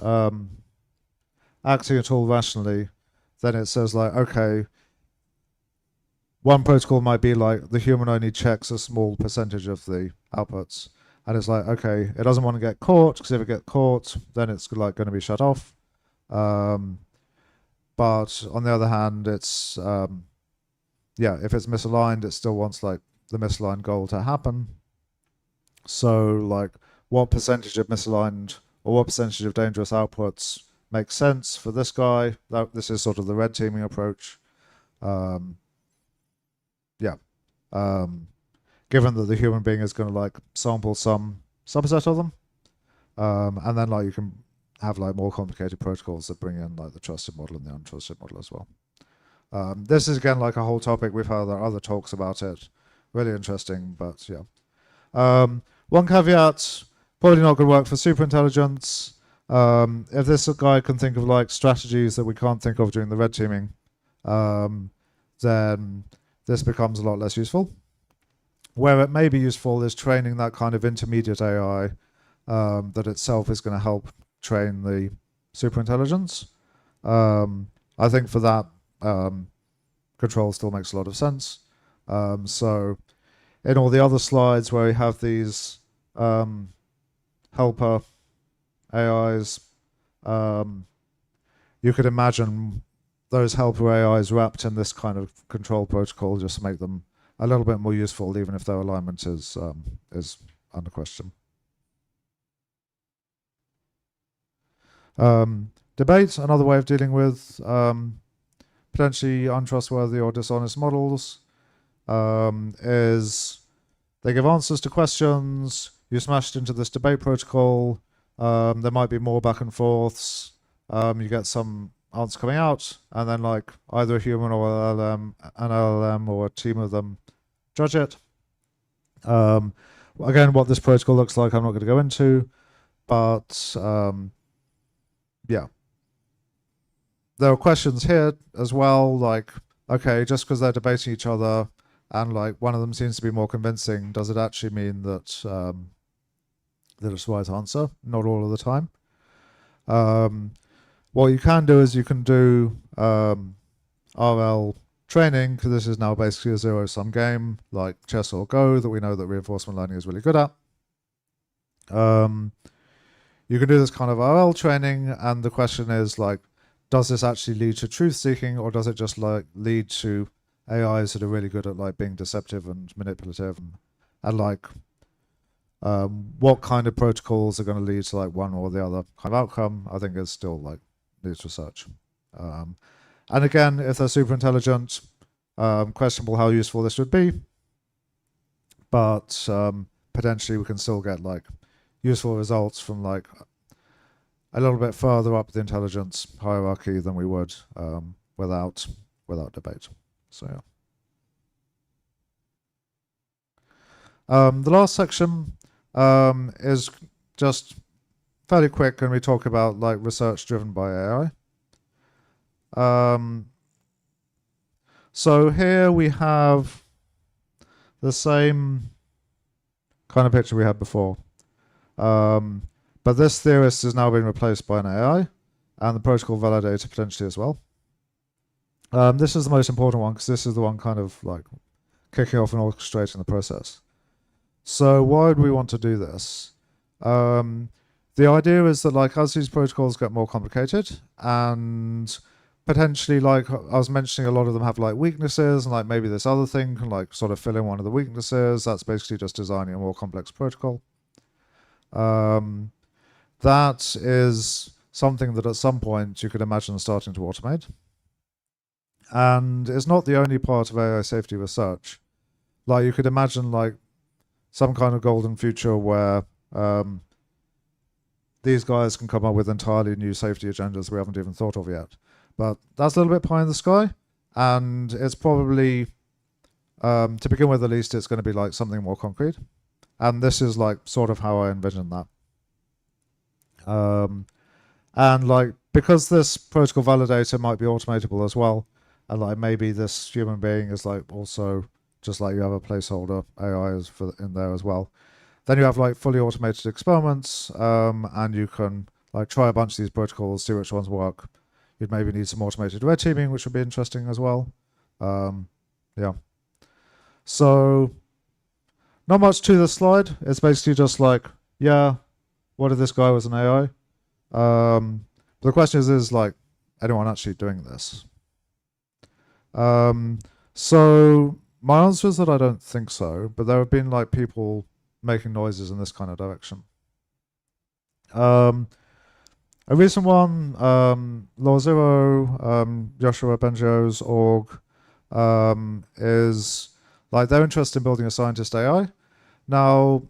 acting at all rationally, then it says like, okay, one protocol might be like the human only checks a small percentage of the outputs. And it's like, okay, it doesn't want to get caught, because if it gets caught, then it's like going to be shut off. But on the other hand, it's if it's misaligned, it still wants like the misaligned goal to happen. So like what percentage of misaligned or what percentage of dangerous outputs makes sense for this guy? This is sort of the red teaming approach. Given that the human being is going to like sample some subset of them, and then like you can have like more complicated protocols that bring in like the trusted model and the untrusted model as well. This is again like a whole topic. We've had other talks about it. Really interesting, but yeah. One caveat, probably not going to work for superintelligence. If this guy can think of like strategies that we can't think of during the red teaming, then this becomes a lot less useful. Where it may be useful is training that kind of intermediate AI that itself is going to help train the superintelligence. I think for that, control still makes a lot of sense. So in all the other slides where we have these helper AIs, you could imagine those helper AIs wrapped in this kind of control protocol just to make them a little bit more useful, even if their alignment is under question. Debate, another way of dealing with potentially untrustworthy or dishonest models, is they give answers to questions, you smash it into this debate protocol, there might be more back and forths, you get some answer coming out, and then like either a human or an LLM or a team of them judge it. Again, what this protocol looks like, I'm not going to go into, but yeah. There are questions here as well, like, okay, just because they're debating each other and like one of them seems to be more convincing, does it actually mean that that it's the right answer? Not all of the time. What you can do is you can do RL training, because this is now basically a zero-sum game, like chess or Go, that we know that reinforcement learning is really good at. You can do this kind of RL training, and the question is like, does this actually lead to truth-seeking, or does it just like lead to AIs that are really good at like being deceptive and manipulative, and like what kind of protocols are going to lead to like one or the other kind of outcome? I think is still like needs research. And again, if they're super intelligent, questionable how useful this would be, but potentially we can still get like useful results from like a little bit further up the intelligence hierarchy than we would without debate. So yeah. The last section is just fairly quick, and we talk about like research driven by AI. So here we have the same kind of picture we had before. But this theorist has now been replaced by an AI, and the protocol validator potentially as well. This is the most important one, because this is the one kind of like kicking off and orchestrating the process. So why would we want to do this? The idea is that like as these protocols get more complicated, and potentially like I was mentioning, a lot of them have like weaknesses, and like maybe this other thing can like sort of fill in one of the weaknesses. That's basically just designing a more complex protocol. That is something that at some point you could imagine starting to automate. And it's not the only part of AI safety research. Like you could imagine like some kind of golden future where these guys can come up with entirely new safety agendas we haven't even thought of yet. But that's a little bit pie in the sky, and it's probably, to begin with at least, it's going to be like something more concrete. And this is like sort of how I envision that. And like, because this protocol validator might be automatable as well, and like maybe this human being is like also just like you have a placeholder AI in there as well. Then you have like fully automated experiments, and you can like try a bunch of these protocols, see which ones work. You'd maybe need some automated red teaming, which would be interesting as well. Yeah. So not much to this slide. It's basically just like, yeah, what if this guy was an AI? But the question is like, anyone actually doing this? So my answer is that I don't think so, but there have been like people making noises in this kind of direction. A recent one, Law Zero, Joshua Bengio's org, is like they're interested in building a scientist AI. Now,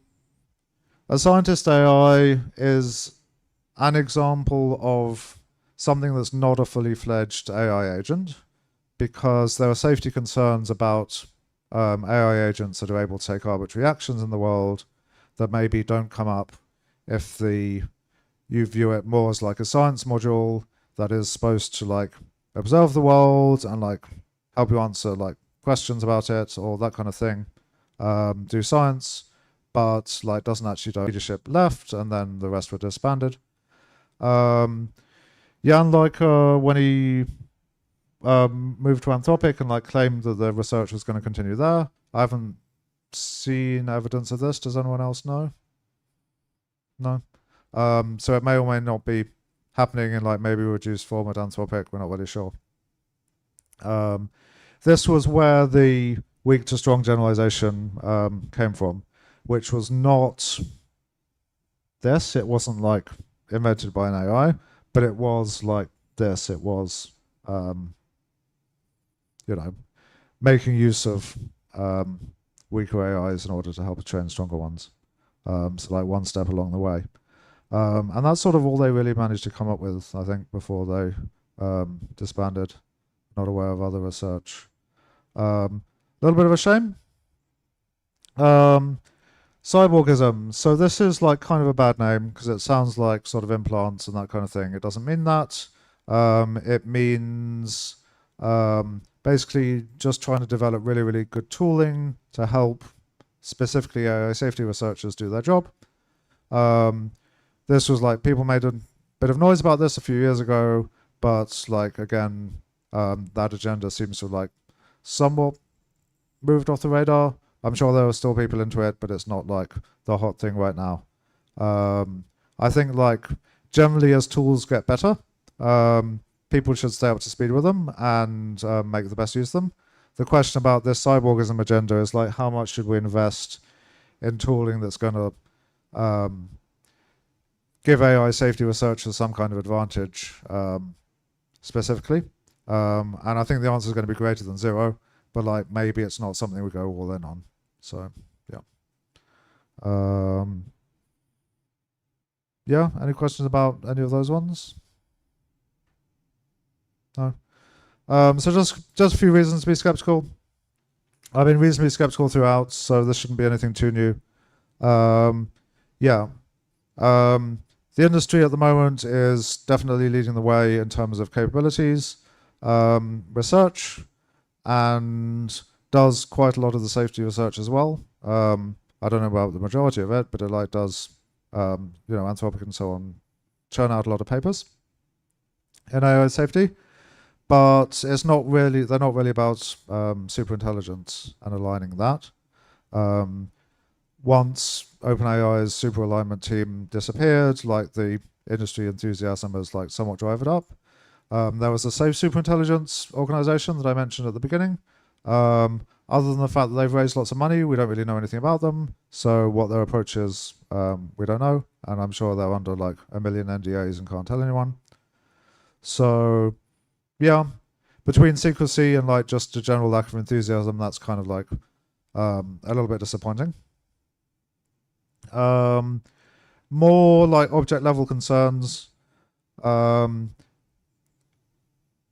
a scientist AI is an example of something that's not a fully fledged AI agent, because there are safety concerns about AI agents that are able to take arbitrary actions in the world that maybe don't come up if you view it more as like a science module that is supposed to like observe the world and like help you answer like questions about it or that kind of thing, do science, but like doesn't actually do leadership left, and then the rest were disbanded. Jan, like when he moved to Anthropic and like claimed that the research was going to continue there. I haven't seen evidence of this. Does anyone else know? No. So it may or may not be happening in like maybe reduced form at Anthropic. We're not really sure. This was where the weak to strong generalization came from, which was not this. It wasn't like invented by an AI, but it was like this. It was, making use of weaker AIs in order to help train stronger ones. So like one step along the way. And that's sort of all they really managed to come up with, I think, before they disbanded. Not aware of other research. A little bit of a shame. Cyborgism. So this is like kind of a bad name because it sounds like sort of implants and that kind of thing. It doesn't mean that. It means basically just trying to develop really, really good tooling to help specifically AI safety researchers do their job. This was like, people made a bit of noise about this a few years ago, but like, again, that agenda seems to have like somewhat moved off the radar. I'm sure there are still people into it, but it's not like the hot thing right now. I think like generally as tools get better, people should stay up to speed with them and make the best use of them. The question about this cyborgism agenda is like, how much should we invest in tooling that's going to give AI safety researchers some kind of advantage specifically? And I think the answer is going to be greater than zero, but like maybe it's not something we go all in on. So yeah. Yeah, any questions about any of those ones? No. So just a few reasons to be skeptical. I've been reasonably skeptical throughout, so this shouldn't be anything too new. Yeah. The industry at the moment is definitely leading the way in terms of capabilities, research, and does quite a lot of the safety research as well. I don't know about the majority of it, but it like does, Anthropic and so on, churn out a lot of papers in AI safety. But it's not really, they're not really about superintelligence and aligning that. Once OpenAI's super alignment team disappeared, like the industry enthusiasm has like somewhat driven up. There was a Safe Superintelligence organization that I mentioned at the beginning. Other than the fact that they've raised lots of money, we don't really know anything about them. So what their approach is, we don't know. And I'm sure they're under like a million NDAs and can't tell anyone. So yeah, between secrecy and like just a general lack of enthusiasm, that's kind of like a little bit disappointing. More like object level concerns.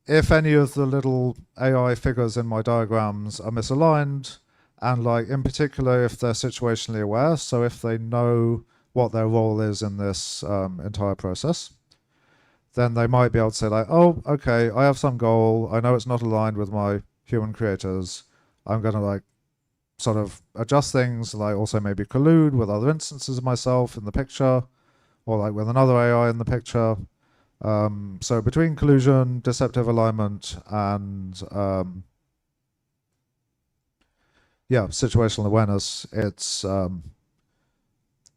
If any of the little AI figures in my diagrams are misaligned, and like in particular if they're situationally aware, so if they know what their role is in this entire process, then they might be able to say like, oh, okay, I have some goal, I know it's not aligned with my human creators, I'm going to like sort of adjust things, like also maybe collude with other instances of myself in the picture, or like with another AI in the picture. So between collusion, deceptive alignment, and situational awareness, it's going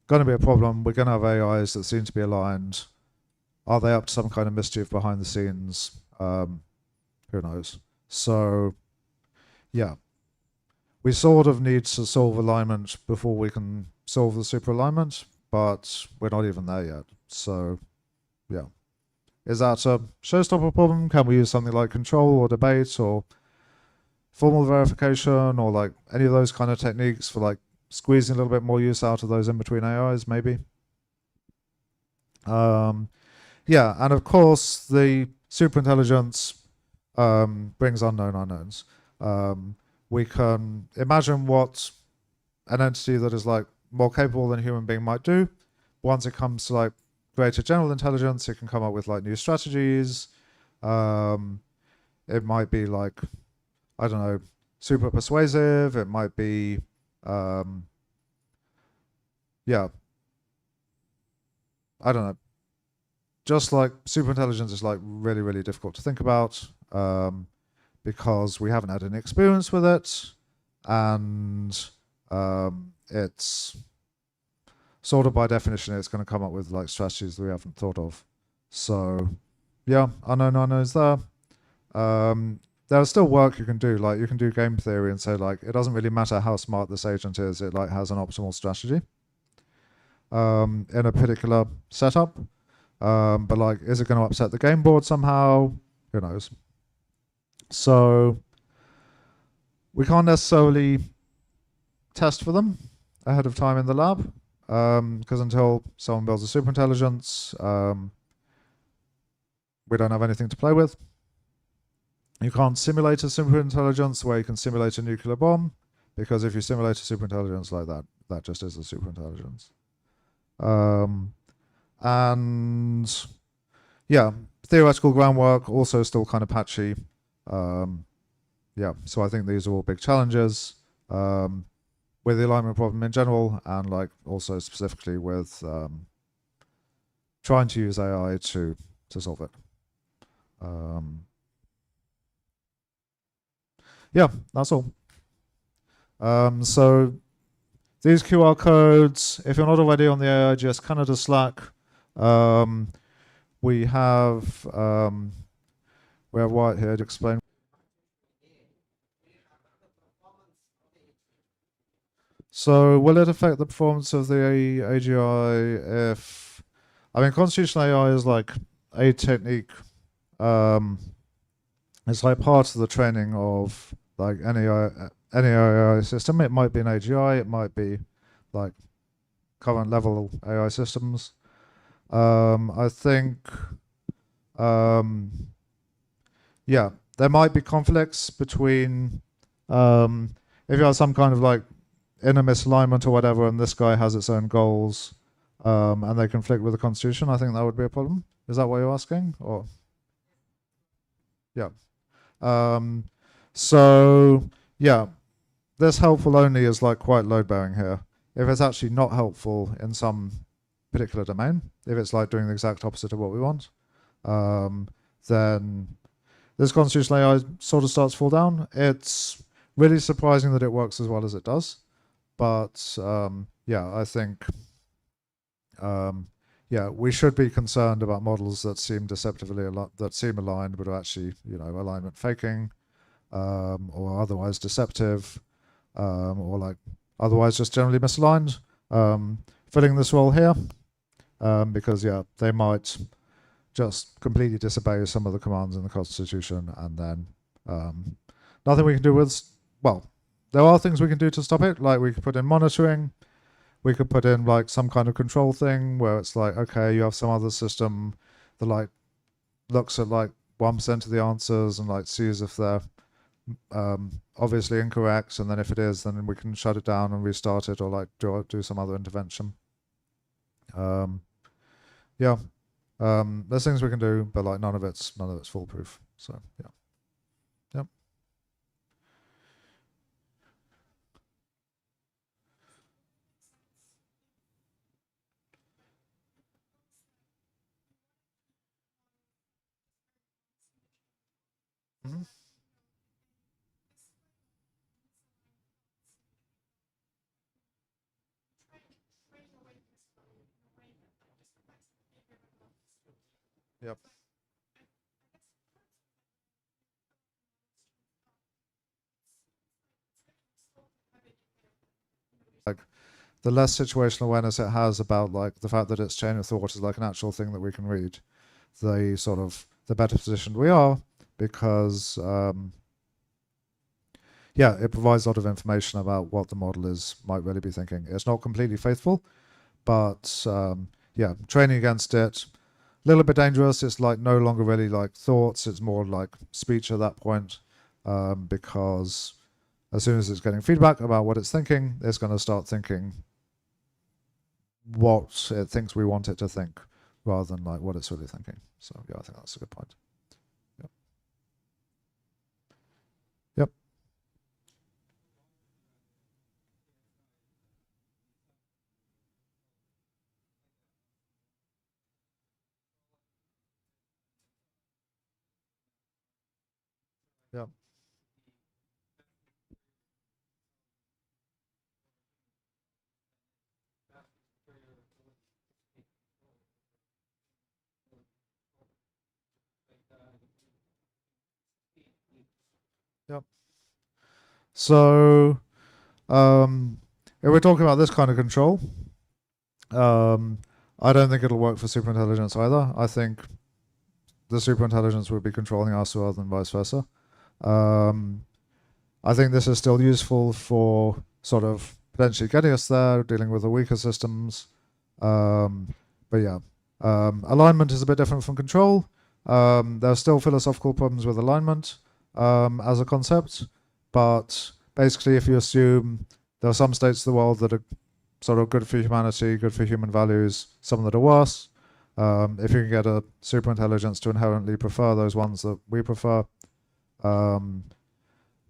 to be a problem. We're going to have AIs that seem to be aligned. Are they up to some kind of mischief behind the scenes? Who knows? So yeah, we sort of need to solve alignment before we can solve the super alignment, but we're not even there yet. So, yeah. Is that a showstopper problem? Can we use something like control or debate or formal verification or like any of those kind of techniques for like squeezing a little bit more use out of those in-between AIs, maybe? Yeah, and of course the superintelligence brings unknown unknowns. We can imagine what an entity that is like more capable than a human being might do. Once it comes to like greater general intelligence, it can come up with like new strategies. It might be like, I don't know, super persuasive. It might be, yeah, I don't know. Just like superintelligence is like really, really difficult to think about because we haven't had any experience with it, and it's sort of by definition it's going to come up with like strategies that we haven't thought of. So yeah, unknown unknowns there. There's still work you can do. Like you can do game theory and say like it doesn't really matter how smart this agent is. It like has an optimal strategy in a particular setup. But like, is it going to upset the game board somehow? Who knows? So we can't necessarily test for them ahead of time in the lab because until someone builds a superintelligence, we don't have anything to play with. You can't simulate a superintelligence the way you can simulate a nuclear bomb, because if you simulate a superintelligence like that, that just is a superintelligence. And yeah, theoretical groundwork also still kind of patchy. Yeah, so I think these are all big challenges with the alignment problem in general, and like also specifically with trying to use AI to solve it. Yeah, that's all. So these QR codes, if you're not already on the AIGS Canada Slack, we have White here to explain. So will it affect the performance of the AGI if, I mean, constitutional AI is like a technique. It's like part of the training of like any AI system. It might be an AGI, it might be like current level AI systems. I think, yeah, there might be conflicts between if you have some kind of like inner misalignment or whatever, and this guy has its own goals, and they conflict with the Constitution. I think that would be a problem. Is that what you're asking? Or yeah. So yeah, this helpful only is like quite load bearing here. If it's actually not helpful in some particular domain, if it's like doing the exact opposite of what we want, then this constitutional AI sort of starts to fall down. It's really surprising that it works as well as it does. But yeah, I think yeah, we should be concerned about models that seem deceptively aligned, but are actually, you know, alignment faking, or otherwise deceptive, or like otherwise just generally misaligned. Filling this role here, because yeah, they might just completely disobey some of the commands in the Constitution, and then nothing we can do with. Well, there are things we can do to stop it, like we could put in monitoring. We could put in like some kind of control thing where it's like, okay, you have some other system that like looks at like 1% of the answers and like sees if they're obviously incorrect, and then if it is, then we can shut it down and restart it, or like do some other intervention. Yeah, there's things we can do, but like none of it's foolproof. So yeah. Yep. Mm-hmm. Yep. the less situational awareness it has about like the fact that its chain of thought is like an actual thing that we can read, the better positioned we are, because it provides a lot of information about what the model might really be thinking. It's not completely faithful, but training against it, a little bit dangerous. It's like no longer really like thoughts, it's more like speech at that point, because as soon as it's getting feedback about what it's thinking, it's going to start thinking what it thinks we want it to think, rather than like what it's really thinking. So yeah, I think that's a good point. Yep. Yep. Yep. Yep. So if we're talking about this kind of control, I don't think it'll work for superintelligence either. I think the superintelligence would be controlling us rather than vice versa. I think this is still useful for sort of potentially getting us there, dealing with the weaker systems. Alignment is a bit different from control. There are still philosophical problems with alignment as a concept, but basically if you assume there are some states of the world that are sort of good for humanity, good for human values, some that are worse, if you can get a superintelligence to inherently prefer those ones that we prefer,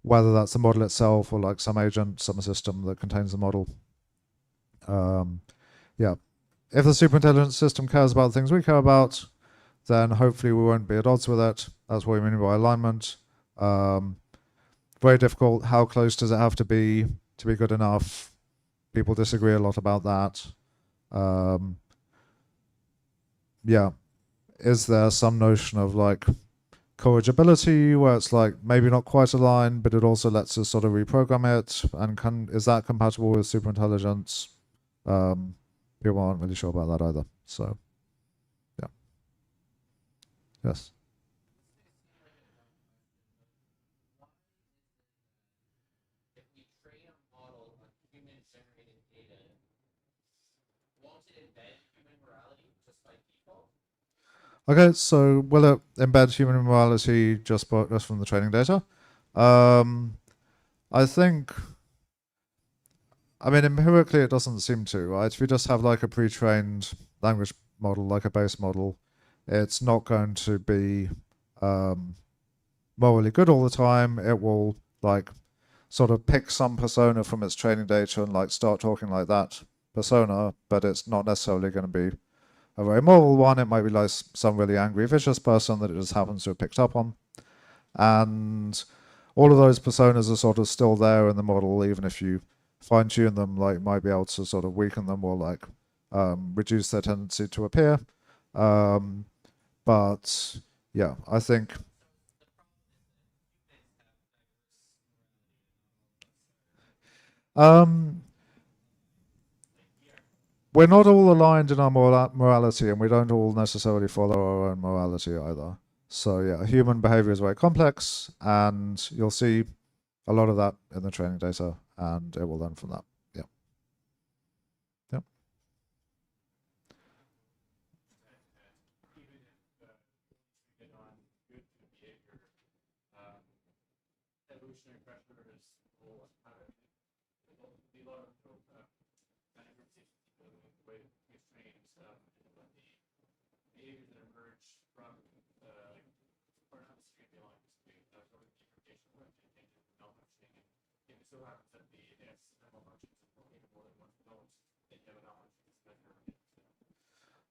whether that's the model itself or like some agent, some system that contains the model. If the superintelligence system cares about the things we care about, then hopefully we won't be at odds with it. That's what we mean by alignment. Very difficult. How close does it have to be good enough? People disagree a lot about that. Is there some notion of like corrigibility where it's like maybe not quite aligned, but it also lets us sort of reprogram it? And is that compatible with superintelligence? People aren't really sure about that either. So, yeah. Yes. If we train a model on human-generated data, won't it embed human morality just by default? Okay, so will it embed human morality just from the training data? I think, empirically it doesn't seem to, right? If you just have like a pre-trained language model, like a base model, it's not going to be morally good all the time. It will like sort of pick some persona from its training data and like start talking like that persona, but it's not necessarily going to be a very moral one. It might be like some really angry, vicious person that it just happens to have picked up on. And all of those personas are sort of still there in the model, even if you fine-tune them, like might be able to sort of weaken them or like reduce their tendency to appear. But yeah, I think we're not all aligned in our morality, and we don't all necessarily follow our own morality either. So yeah, human behavior is very complex, and you'll see a lot of that in the training data, and it will learn from that. Yeah. Yep. Evolutionary pressure is the way we train the behaviors that emerge from or not the stream beyond sort of deprecation of changes in malfunctioning. If it so happens that the malfunctions are more capable than ones don't, then you have a malfunction measure.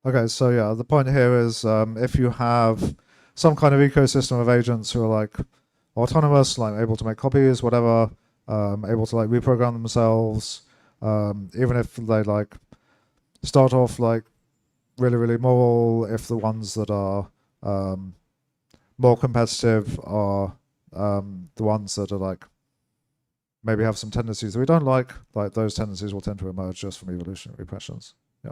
Okay, so yeah, the point here is if you have some kind of ecosystem of agents who are like autonomous, like able to make copies, whatever, able to like reprogram themselves, even if they like start off like really, really moral, if the ones that are more competitive are the ones that are like maybe have some tendencies that we don't like those tendencies will tend to emerge just from evolutionary pressures. Yeah.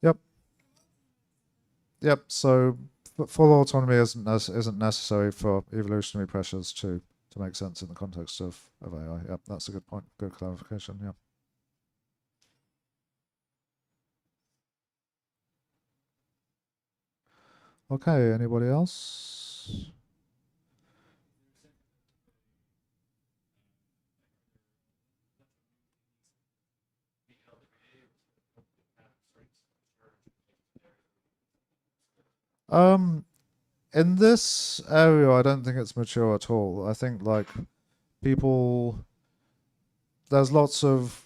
Yep. Yep. So full autonomy isn't necessary for evolutionary pressures to make sense in the context of AI. Yep, that's a good point. Good clarification. Yeah. Okay. Anybody else? In this area, I don't think it's mature at all. I think like people, there's lots of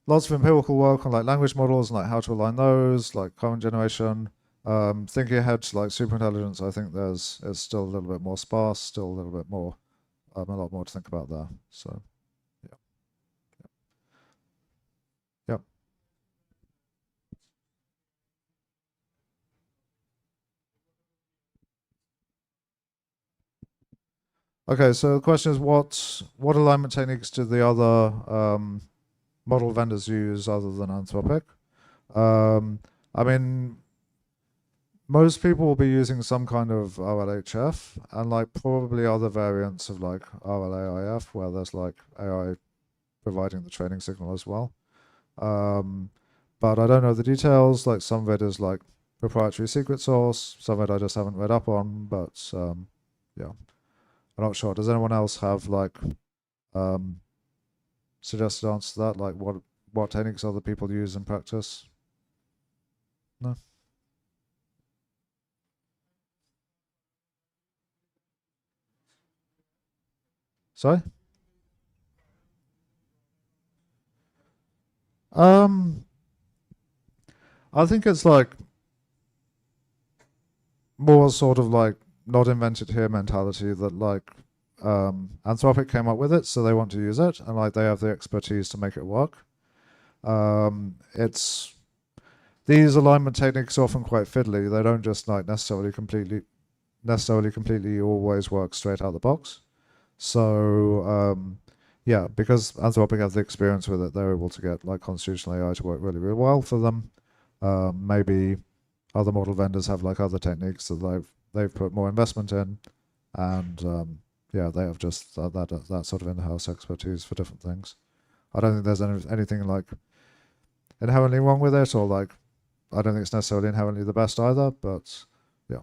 empirical work on like language models and like how to align those, like current generation. Thinking ahead to like superintelligence, I think it's still a little bit more sparse, still a little bit more, a lot more to think about there. So, yeah. Yep. Okay, so the question is, what alignment techniques do the other model vendors use other than Anthropic? I mean, most people will be using some kind of RLHF and like probably other variants of like RLAIF where there's like AI providing the training signal as well. But I don't know the details. Like some of it is like proprietary secret source. Some of it I just haven't read up on. But yeah, I'm not sure. Does anyone else have like suggested answer to that? Like what techniques other people use in practice? No. Sorry. I think it's like more sort of like not invented here mentality that like Anthropic came up with it, so they want to use it, and like they have the expertise to make it work. It's these alignment techniques are often quite fiddly. They don't just like necessarily completely always work straight out the box. So yeah, because Anthropic have the experience with it, they're able to get like constitutional AI to work really, really well for them. Maybe other model vendors have like other techniques that they've put more investment in, and yeah, they have just that sort of in-house expertise for different things. I don't think there's anything like inherently wrong with it, or like I don't think it's necessarily inherently the best either. But yeah.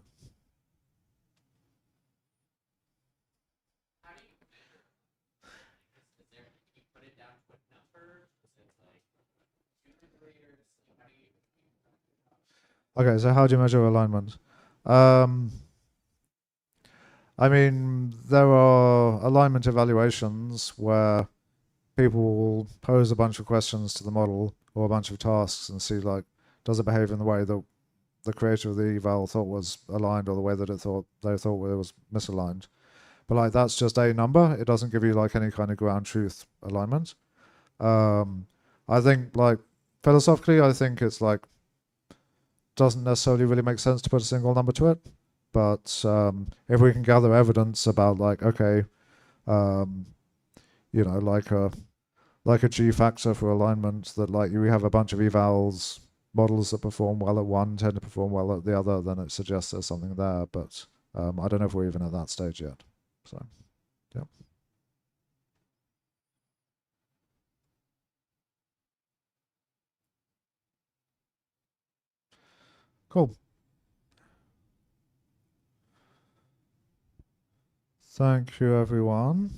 How do you measure? Is there, can you put it down to a number? Is it like human graders? How do you? Okay, so how do you measure alignment? I mean, there are alignment evaluations where people will pose a bunch of questions to the model or a bunch of tasks and see like, does it behave in the way that the creator of the eval thought was aligned or the way that they thought it was misaligned. But like that's just a number. It doesn't give you like any kind of ground truth alignment. I think like philosophically, I think it's like doesn't necessarily really make sense to put a single number to it. But if we can gather evidence about like, okay, you know, like a G factor for alignment that like we have a bunch of evals models that perform well at one tend to perform well at the other, then it suggests there's something there. But I don't know if we're even at that stage yet. So, yeah. Cool. Thank you, everyone.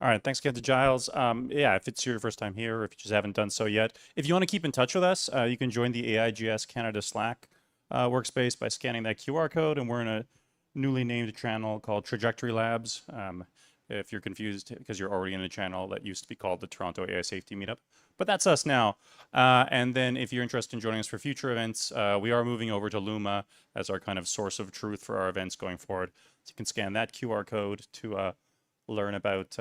All right, thanks again to Giles. Yeah, if it's your first time here, or if you just haven't done so yet, if you want to keep in touch with us, you can join the AIGS Canada Slack workspace by scanning that QR code, and we're in a newly named channel called Trajectory Labs. if you're confused because you're already in a channel that used to be called the Toronto AI Safety Meetup. But that's us now. And then if you're interested in joining us for future events, we are moving over to Luma as our kind of source of truth for our events going forward. So you can scan that QR code to learn about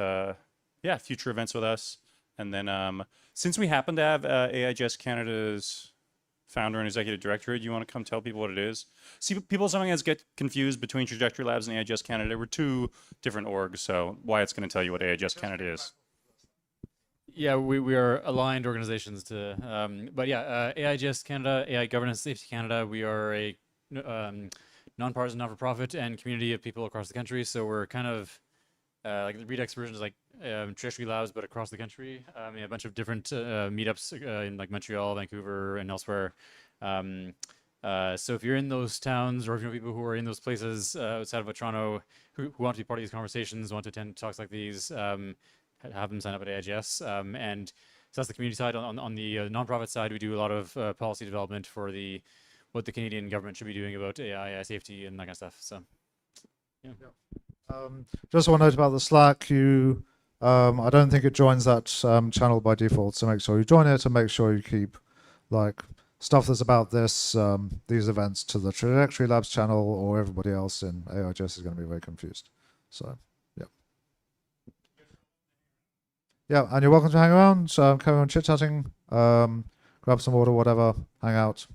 future events with us. And then since we happen to have AIGS Canada's founder and executive director, do you want to come tell people what it is? See, people sometimes get confused between Trajectory Labs and AIGS Canada. We're two different orgs, so Wyatt's going to tell you what AIGS Canada is. Yeah, we are aligned organizations to, but yeah, AIGS Canada, AI Governance Safety Canada, we are a nonpartisan, not-for-profit, and community of people across the country. So we're kind of like the Redux version is like Trajectory Labs, but across the country. A bunch of different meetups in like Montreal, Vancouver, and elsewhere. So if you're in those towns, or if you know people who are in those places outside of Toronto who want to be part of these conversations, want to attend talks like these, have them sign up at AIGS. And so that's the community side. On the nonprofit side, we do a lot of policy development for what the Canadian government should be doing about AI safety and that kind of stuff. So, yeah. Just one note about the Slack. I don't think it joins that channel by default, so make sure you join it and make sure you keep like stuff that's about these events to the Trajectory Labs channel, or everybody else in AIGS is going to be very confused. So, yeah. Yeah, and you're welcome to hang around, carry on chit-chatting, grab some water, whatever, hang out.